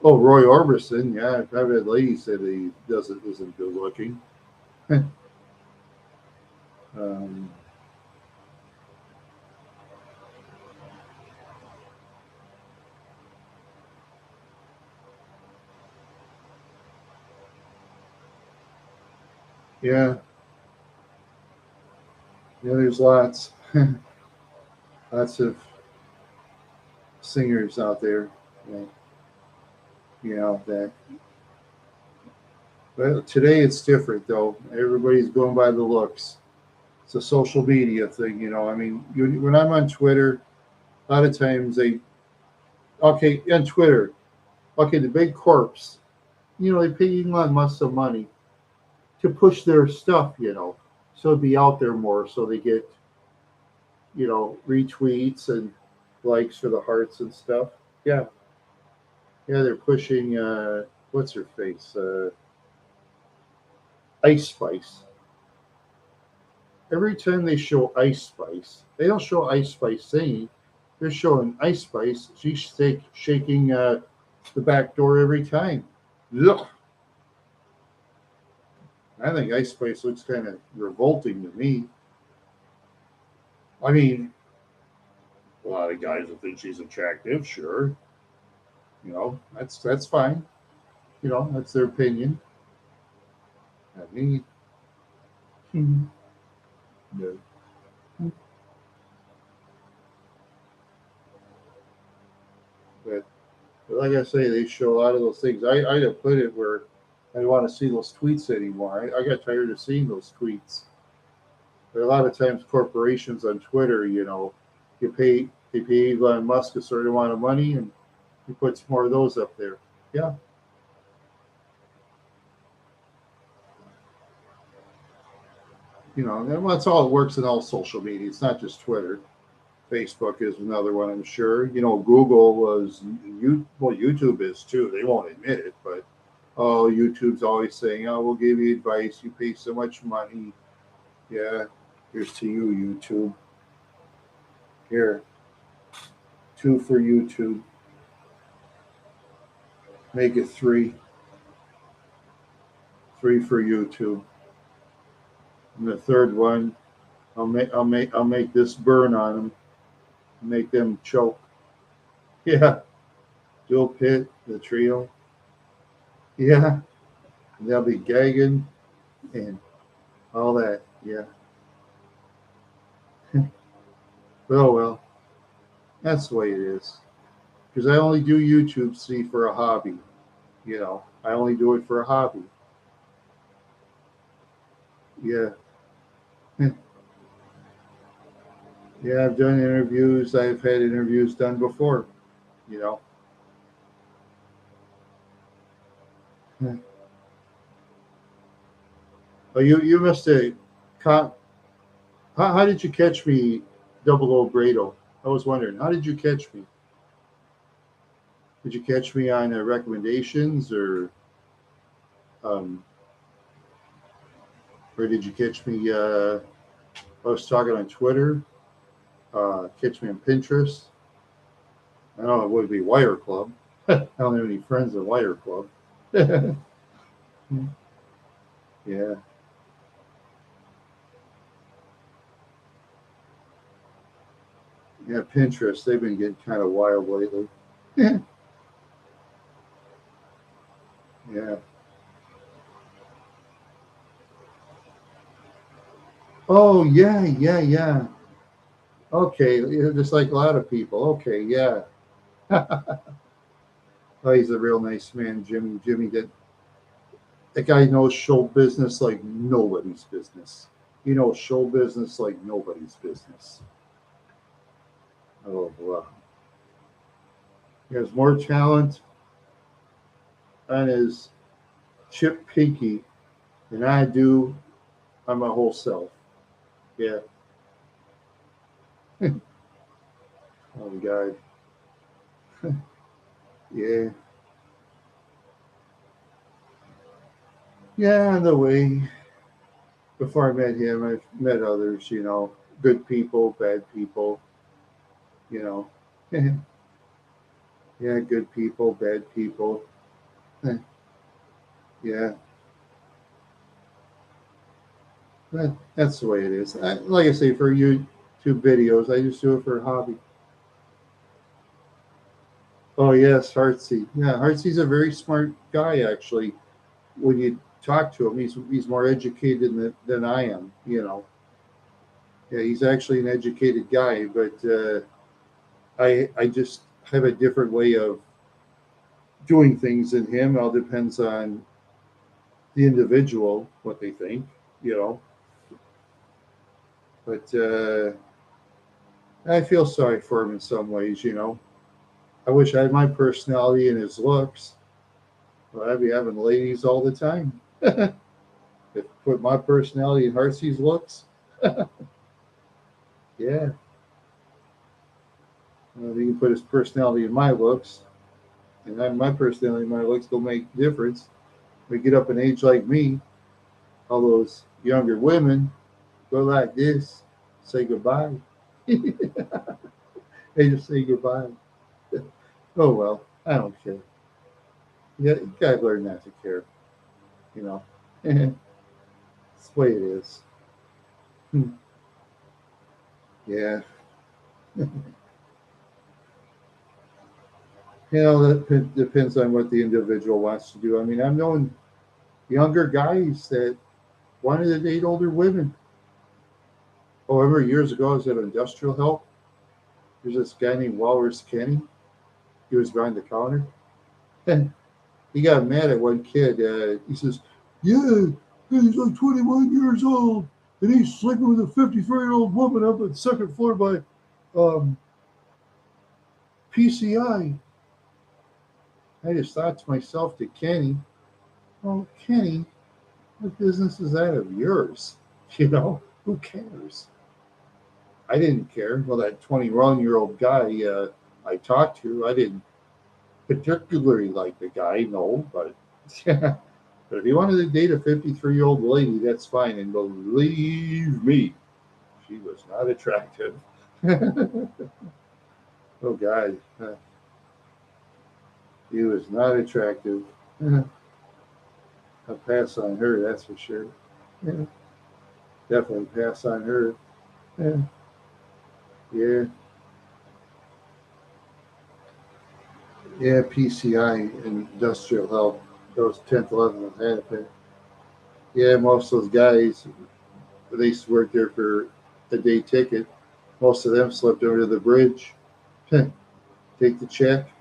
Oh, Roy Orbison. Yeah, I've had ladies say that he doesn't isn't good looking. um, yeah, yeah. There's lots of singers out there. That, that. But today it's different though. Everybody's going by the looks. It's a social media thing, I mean, when I'm on Twitter, a lot of times okay, on Twitter, okay, the big corps, they pay Elon Musk some money to push their stuff, so it'd be out there more, so they get, retweets and likes for the hearts and stuff. Yeah, yeah, they're pushing, what's her face, Ice Spice. Every time they show Ice Spice, they don't show Ice Spice singing. They're showing Ice Spice. She's shaking the back door every time. Ugh. I think Ice Spice looks kind of revolting to me. I mean, a lot of guys will think she's attractive, sure. That's fine. That's their opinion. Not me. Mhm. No. But, like I say, they show a lot of those things. I have put it where I don't want to see those tweets anymore. I got tired of seeing those tweets. But a lot of times, corporations on Twitter, they pay Elon Musk a certain amount of money, and he puts more of those up there. Yeah, and that's all it works in all social media. It's not just Twitter. Facebook is another one, I'm sure. Google was YouTube is too. They won't admit it, but YouTube's always saying, "Oh, we'll give you advice. You pay so much money." Yeah, here's to you, YouTube. Here, two for YouTube. Make it three. Three for YouTube. And the third one, I'll make this burn on them. Make them choke. Yeah, dual pit, the trio. Yeah, they'll be gagging and all that. Yeah. Well, that's the way it is. Because I only do YouTube, see, for a hobby. I only do it for a hobby. Yeah. Yeah, I've done interviews. I've had interviews done before. You know. Oh, you must have. How, how did you catch me, Double O Grado? I was wondering, how did you catch me? Did you catch me on recommendations, um, or did you catch me? I was talking on Twitter. Catch me on Pinterest. I don't know. It would be Wire Club. I don't have any friends in Wire Club. Yeah, yeah. Pinterest. They've been getting kind of wild lately. Yeah. Oh yeah, yeah, yeah. Okay, yeah, just like a lot of people. Okay, yeah. Oh, he's a real nice man, Jimmy. Jimmy, that guy knows show business like nobody's business. He knows show business like nobody's business. Oh, wow. He has more talent on his chip pinky than I do on my whole self. Yeah. Oh, God. Yeah. Yeah, on the way. Before I met him, I've met others, good people, bad people, you know. Yeah, good people, bad people. Eh, yeah, that's the way it is. Like I say, for YouTube videos, I just do it for a hobby. Oh yes, Heartsy. Yeah, Heartsy's a very smart guy. Actually, when you talk to him, he's more educated than I am. You know, yeah, he's actually an educated guy, but I just have a different way of doing things than him. It all depends on the individual, what they think. You know, but I feel sorry for him in some ways. You know, I wish I had my personality and his looks. Well, I'd be having ladies all the time. If put my personality in Heartsy's looks, yeah. He can put his personality in my looks, and then my personality in my looks don't make a difference. We get up in age like me, all those younger women go like this, say goodbye. They just say goodbye. Oh well, I don't care. Yeah, you gotta learn not to care, you know. It's the way it is. Hmm. Yeah. That depends on what the individual wants to do. I mean, I've known younger guys that wanted to date older women. Oh, I remember years ago, I was at Industrial Health. There's this guy named Walrus Kenny. He was behind the counter. And he got mad at one kid. He says, yeah, he's like 21 years old, and he's sleeping with a 54-year-old woman up on the second floor by um, PCI. I just thought to myself, to Kenny, oh, Kenny, what business is that of yours? You know, who cares? I didn't care. Well, that 21-year-old guy I talked to, I didn't particularly like the guy, no, but yeah. But if you wanted to date a 53-year-old lady, that's fine. And believe me, she was not attractive. Oh, God. He was not attractive. I'll pass on her, that's for sure. Yeah, definitely pass on her. Yeah, yeah, yeah. PCI, Industrial Health, those 10th, 11th, had it. Yeah, most of those guys, they used to work there for a day ticket. Most of them slept over the bridge. Take the check.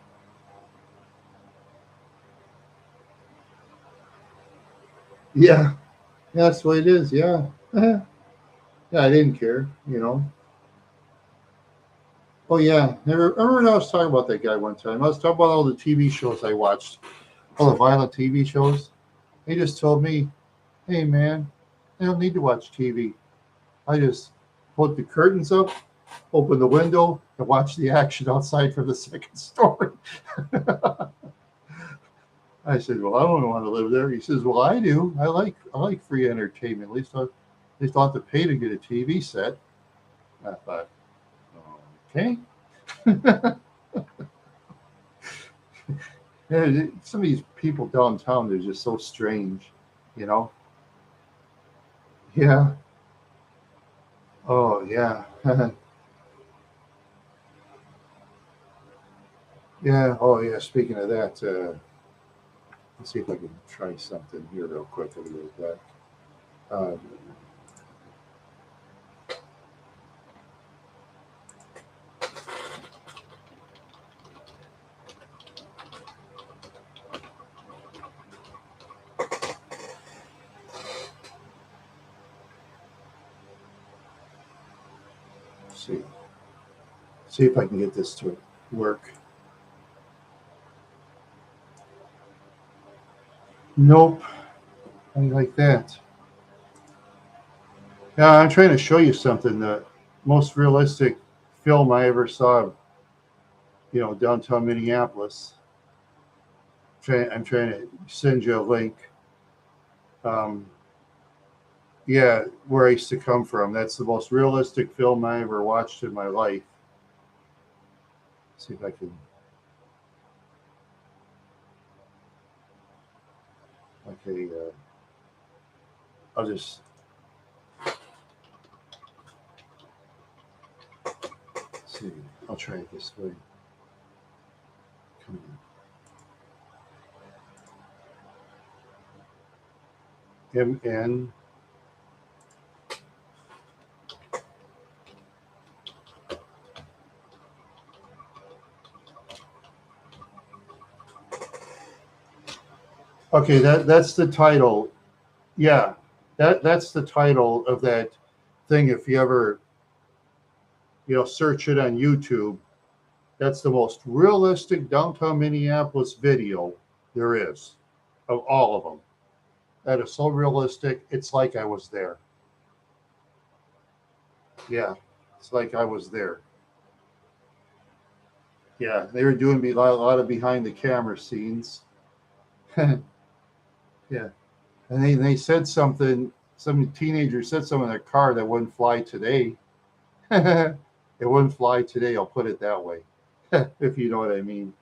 Yeah, that's the way it is. Yeah. Yeah, I didn't care, you know. Oh, yeah. Remember when I was talking about that guy one time? I was talking about all the TV shows I watched, all the violent TV shows. He just told me, hey, man, I don't need to watch TV. I just put the curtains up, open the window, and watch the action outside from the second story. I said, "Well, I don't want to live there." He says, "Well, I do. I like free entertainment. At least I'll have to pay to get a TV set." I thought, okay. Yeah, some of these people downtown, they're just so strange, you know? Yeah. Oh, yeah. Yeah. Oh, yeah. Speaking of that, let's see if I can try something here real quick. I'll be right back. Um, see. See if I can get this to work. Nope. I like that. Yeah, I'm trying to show you something. The most realistic film I ever saw, downtown Minneapolis. I'm trying to send you a link. Um, yeah, where I used to come from. That's the most realistic film I ever watched in my life. See if I can. Okay, I'll just see. I'll try it this way. Come on. MN. Okay, that's the title. Yeah, that's the title of that thing. If you ever search it on YouTube, that's the most realistic downtown Minneapolis video there is of all of them. That is so realistic. It's like I was there. Yeah, it's like I was there. Yeah, they were doing a lot of behind the camera scenes. Yeah, and they said something. Some teenager said something in their car that wouldn't fly today. It wouldn't fly today. I'll put it that way, if you know what I mean.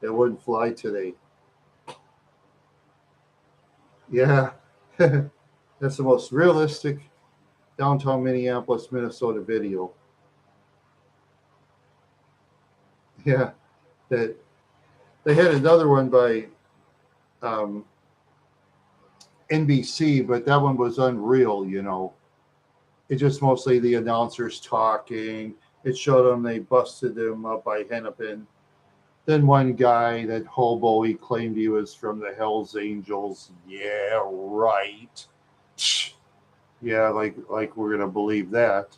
It wouldn't fly today. Yeah, that's the most realistic downtown Minneapolis, Minnesota video. Yeah, that they had another one by um, NBC, but that one was unreal. It just mostly the announcers talking. It showed them they busted him up by Hennepin. Then one guy, that hobo, he claimed he was from the Hells Angels. Yeah, right. Yeah, like we're gonna believe that.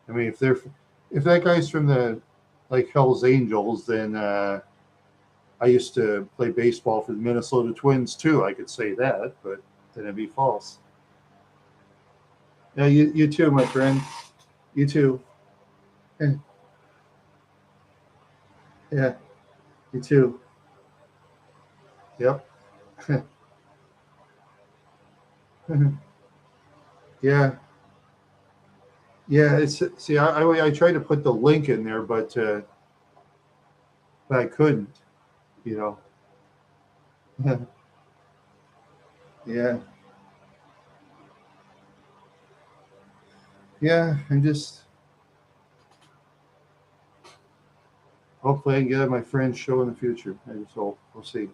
I mean, if that guy's from the like Hells Angels, then I used to play baseball for the Minnesota Twins too. I could say that, but then it'd be false. Yeah, you too, my friend. You too. Yeah, you too. Yep. Yeah, yeah. It's see, I tried to put the link in there, but I couldn't. You know. Yeah, yeah. I'm just hopefully I can get on my friend's show in the future. I just hope. We'll see.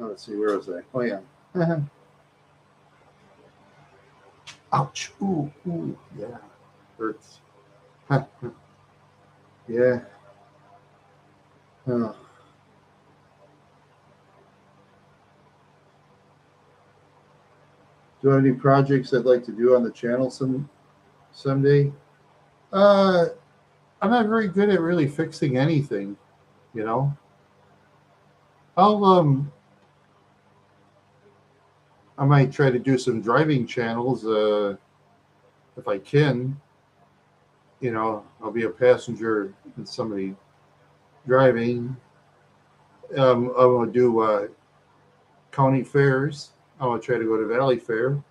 Oh, let's see. Where was I? Oh yeah. Ouch. Ooh, ooh. Yeah. Hurts. Yeah. Oh. Do I have any projects I'd like to do on the channel someday? Uh, I'm not very good at really fixing anything. You know, I'll I might try to do some driving channels if I can. I'll be a passenger in somebody driving. I'm gonna do county fairs. I want to try to go to Valley Fair.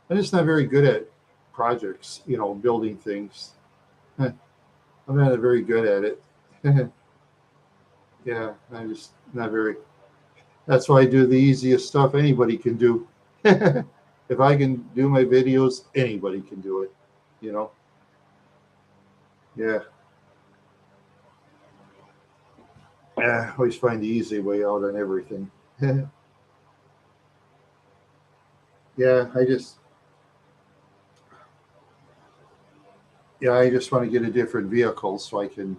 I'm just not very good at projects. Building things. I'm not very good at it. Yeah, I'm just not very. That's why I do the easiest stuff anybody can do. If I can do my videos, anybody can do it. You know? Yeah. I always find the easy way out on everything. Yeah, I just want to get a different vehicle so I can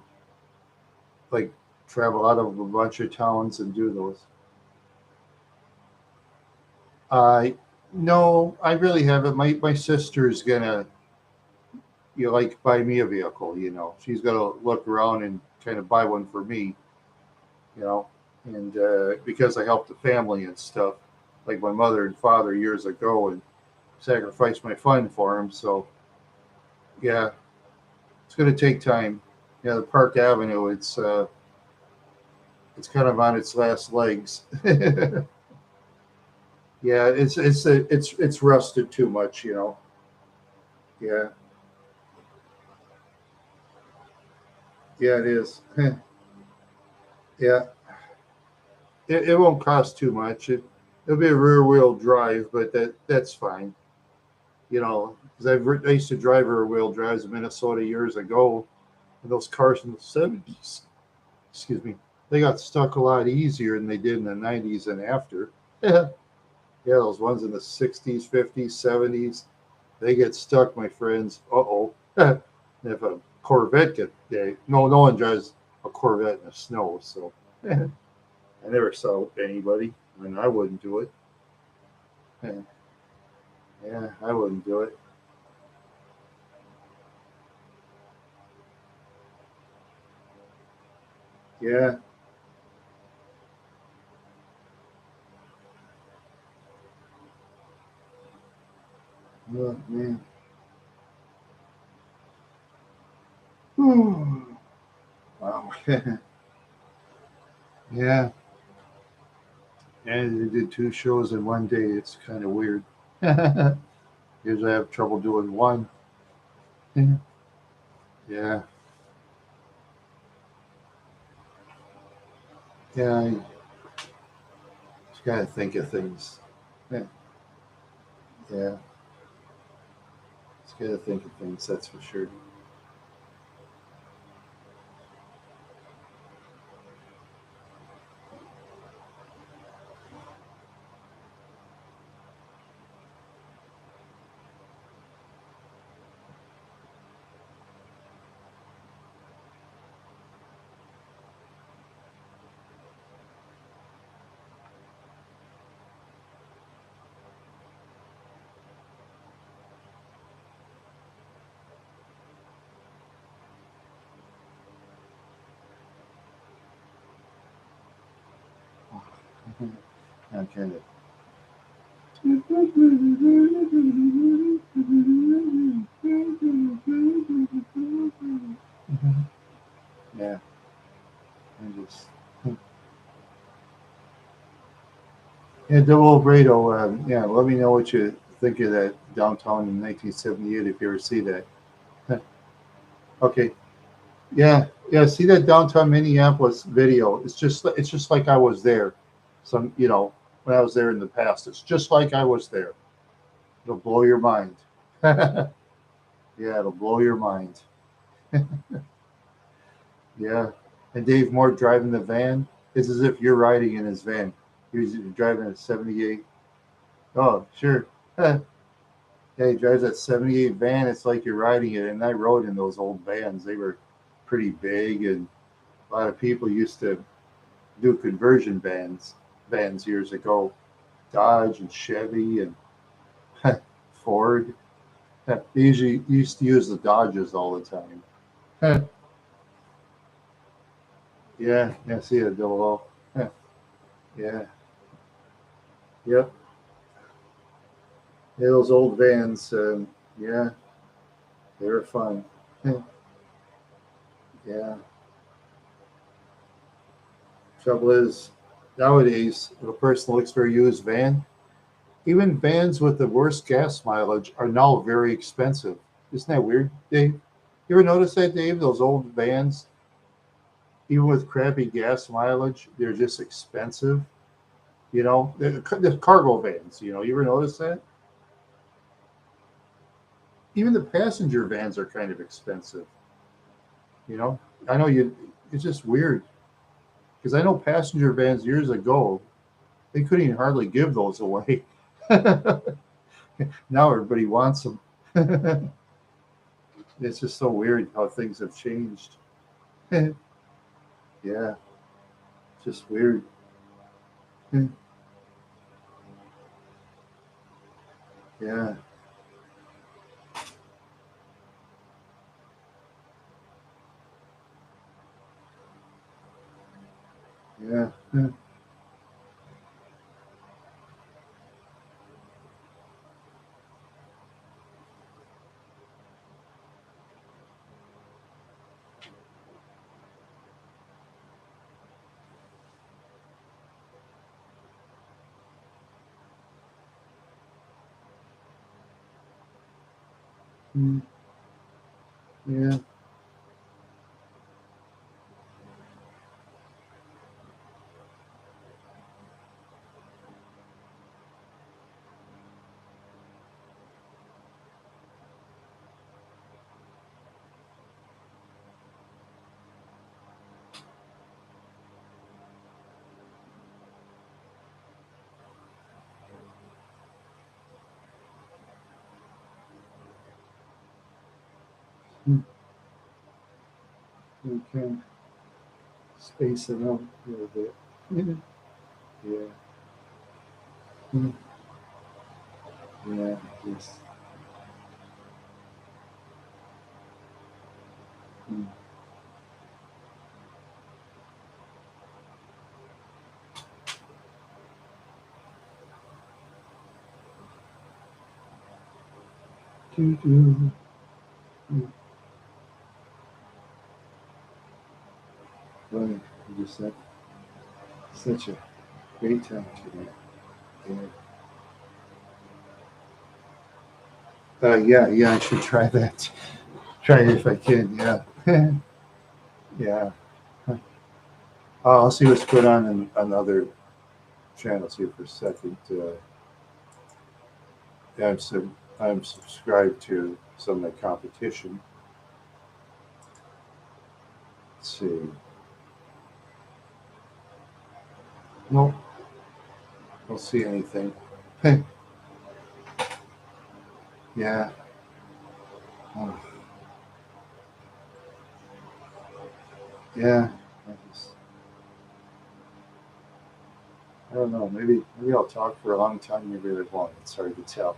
like travel out of a bunch of towns and do those. Uh no, I really haven't. My sister's gonna like buy me a vehicle. She's gonna look around and kind of buy one for me. You know, and because I helped the family and stuff, like my mother and father years ago, and sacrificed my fun for them. So yeah, it's going to take time. Yeah, the Park Avenue, it's kind of on its last legs. Yeah, it's rusted too much, you know. Yeah, yeah, it is. Yeah, it won't cost too much. It'll be a rear wheel drive, but that's fine. You know, because I used to drive rear wheel drives in Minnesota years ago, and those cars in the 70s, excuse me, they got stuck a lot easier than they did in the 90s and after. Yeah, those ones in the 60s, 50s, 70s, they get stuck, my friends. Uh-oh. If a Corvette no one drives a Corvette in the snow, so I never saw anybody, and I wouldn't do it. Yeah, yeah, I wouldn't do it. Yeah. Oh, man. Wow. Yeah. And they did two shows in one day. It's kind of weird. Usually I have trouble doing one. Yeah. Yeah. I just got to think of things. Yeah. Yeah. Just got to think of things. That's for sure. I'm kind of. Yeah. I'm just. Yeah, Double Brado. Yeah, let me know what you think of that downtown in 1978 if you ever see that. Okay. Yeah, yeah. See that downtown Minneapolis video? It's just like I was there. Some when I was there in the past. It's just like I was there. It'll blow your mind. Yeah, it'll blow your mind. Yeah. And Dave Moore driving the van. It's as if you're riding in his van. He's driving a 78. Oh, sure. Yeah, he drives that 78 van. It's like you're riding it. And I rode in those old vans. They were pretty big, and a lot of people used to do conversion vans years ago. Dodge and Chevy and Ford. They usually used to use the Dodges all the time. Yeah, yeah, see a double O. Yeah, yep. Yeah, those old vans. Yeah, they were fun. Yeah. Trouble is, nowadays, if a person looks for a used van, even vans with the worst gas mileage are now very expensive. Isn't that weird, Dave? You ever notice that, Dave? Those old vans, even with crappy gas mileage, they're just expensive. The cargo vans. You ever notice that? Even the passenger vans are kind of expensive. You know, I know you. It's just weird because I know passenger vans years ago they couldn't even hardly give those away. Now everybody wants them. It's just so weird how things have changed. Yeah, just weird. Yeah, Yeah. Yeah. Mm, yeah. Mm, you can space it out a little bit. Yeah. Mm, yeah. Yes. Mm. Do, do. Mm. Boy, you just had such a great time today. Yeah. Yeah, yeah, I should try that. Try it if I can. Yeah. Yeah. I'll see what's going on other channels here for a second. Yeah, I'm subscribed to some of the competition. Let's see. No, don't see anything. Yeah. Oh, yeah. I just, I don't know. Maybe I'll talk for a long time. Maybe I won't. It's hard to tell.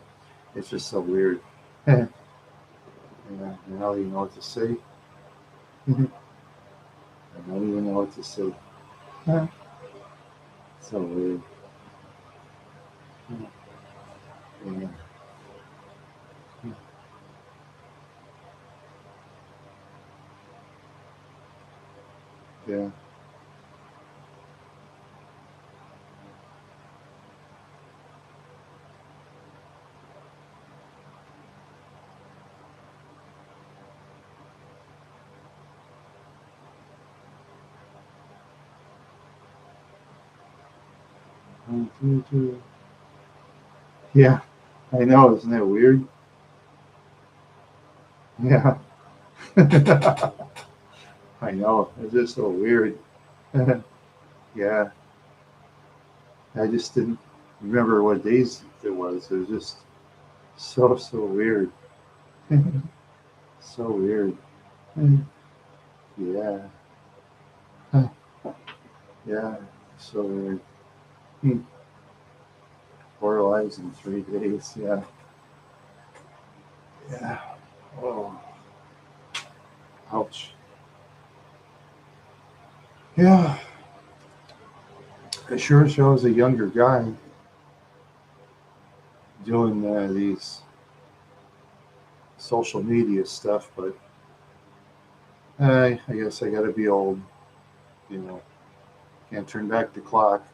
It's just so weird. Yeah. I don't even know what to say. I don't even know what to say. Yeah. So weird. Yeah. Yeah. 1, 2, 2. Yeah. I know. Isn't that weird? Yeah. I know. It's just so weird. Yeah. I just didn't remember what days it was. It was just so weird. So weird. Yeah. Yeah. So weird. Hmm. 4 lives in 3 days. Yeah. Yeah. Oh, ouch. Yeah. It sure shows a younger guy doing these social media stuff, but I guess I got to be old. You know, can't turn back the clock.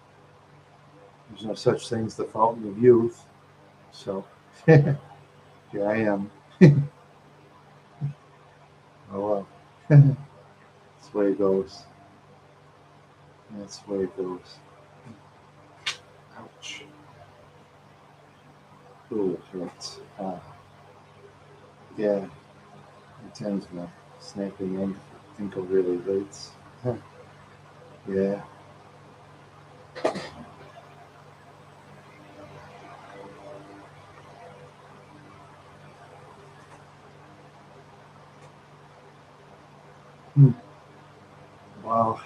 There's no such thing as the fountain of youth. So here I am. Oh well. That's the way it goes. That's the way it goes. Ouch. Ooh, it hurts. Yeah, at times my snapping ankle really hurts. Yeah. Hmm. Wow.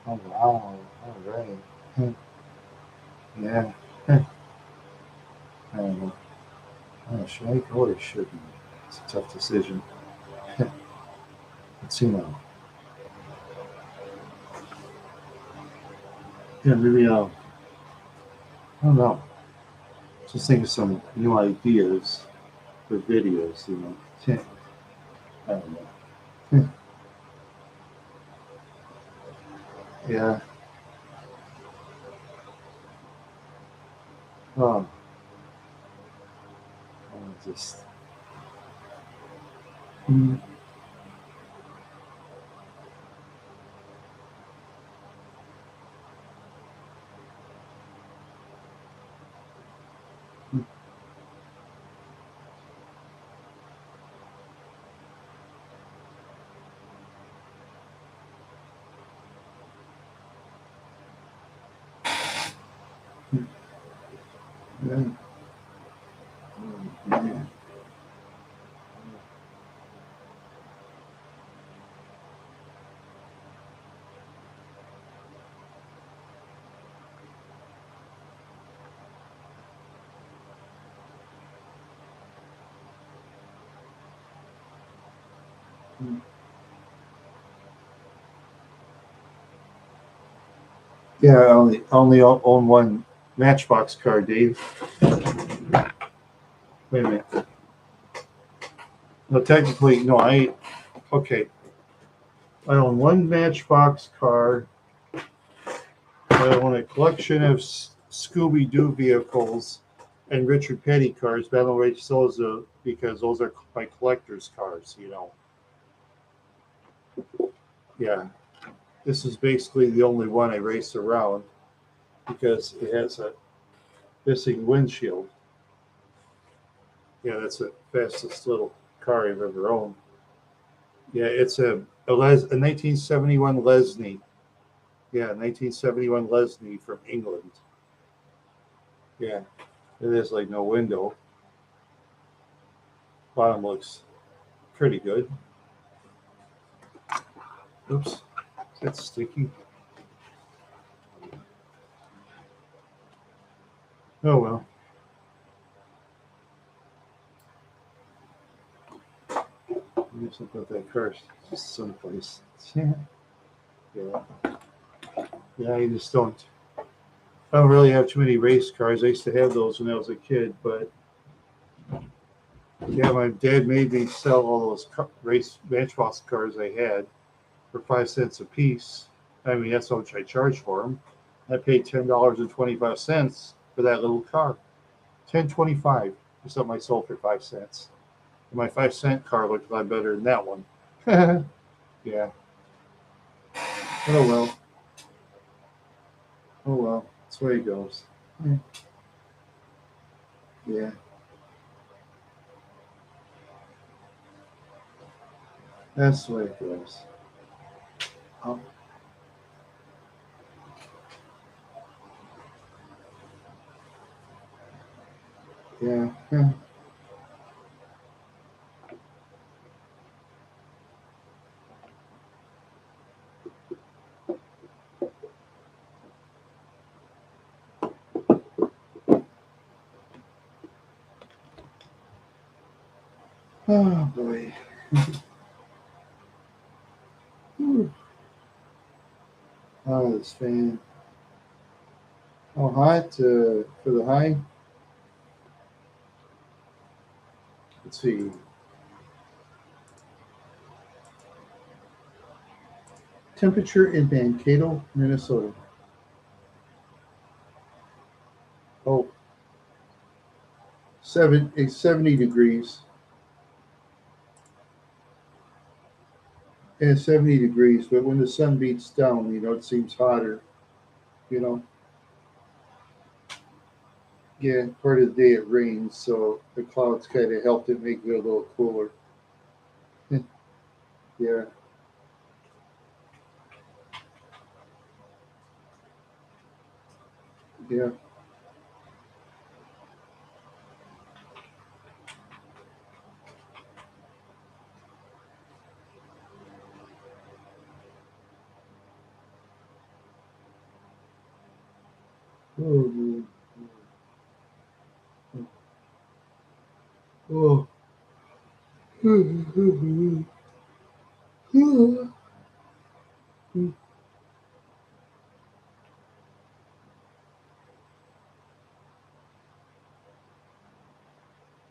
Oh wow. All right. Yeah. I don't know. Should I go or shouldn't? It's a tough decision. Let's see now. Yeah, maybe I don't know. Just think of some new ideas for videos. I don't know. Yeah. Oh, just. Mm, mm, mm, yeah. Yeah. Mm. Yeah, I only own one Matchbox car, Dave. Wait a minute. No, technically, no. Okay. I own one Matchbox car. I own a collection of Scooby Doo vehicles and Richard Petty cars. But I don't race those because those are my collector's cars. Yeah. This is basically the only one I race around because it has a missing windshield. Yeah, that's the fastest little car I've ever owned. Yeah, it's a 1971 Lesney. Yeah, 1971 Lesney from England. Yeah, it has like no window. Bottom looks pretty good. Oops, that's sticky. Oh well. Maybe something about that car just someplace. Yeah, yeah, yeah. I just don't. I don't really have too many race cars. I used to have those when I was a kid, but yeah, my dad made me sell all those race Matchbox cars I had for 5 cents a piece. I mean, that's how much I charged for them. I paid $10.25 for that little car. 10.25 for something I sold for 5 cents. And my 5 cent car looked a lot better than that one. Yeah. Oh well. Oh well. That's the way it goes. Yeah. Yeah. That's the way it goes. Oh, yeah. Yeah. Oh boy. Whew. Oh, this fan. Oh, hot for the high. Let's see. Temperature in Mankato, Minnesota. Oh, 70 degrees. Yeah, 70 degrees. But when the sun beats down, it seems hotter. You know. Yeah, part of the day it rains, so the clouds kind of helped it make it a little cooler. Yeah. Yeah. Oh, oh.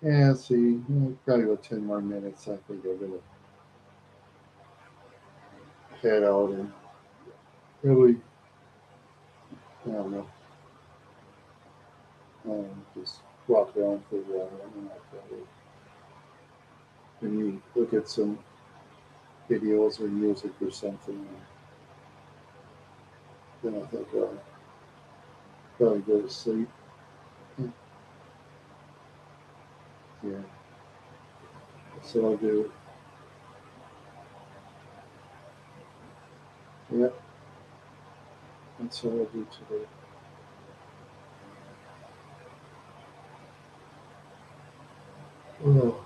Yeah, see, probably about 10 more minutes. I think I'm going to head out and really, I don't know, just walk around for a while. And I'll probably maybe look at some videos or music or something. And then I think I'll probably go to sleep. Yeah, so I'll do. Yeah, that's what I'll do today. Oh.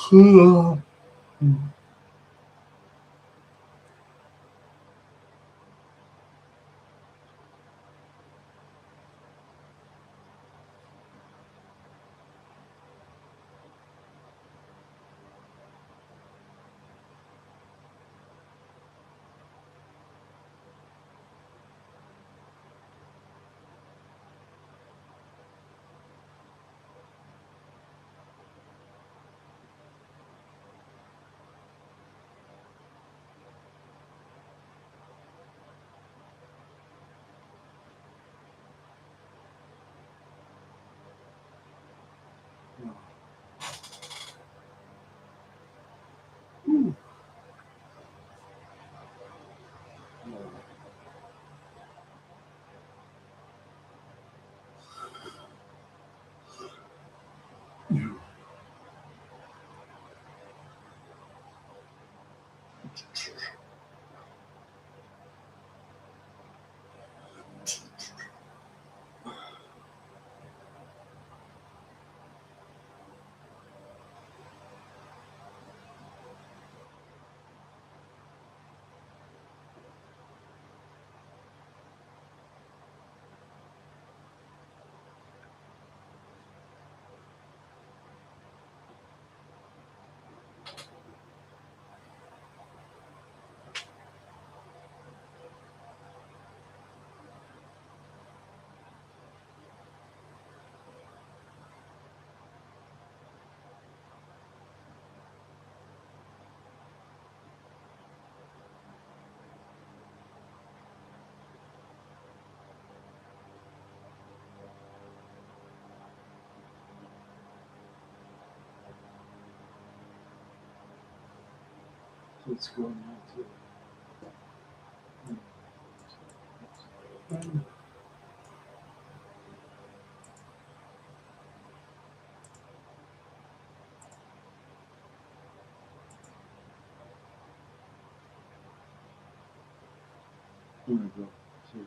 Oh, oh. What's going on too? Here we go. See.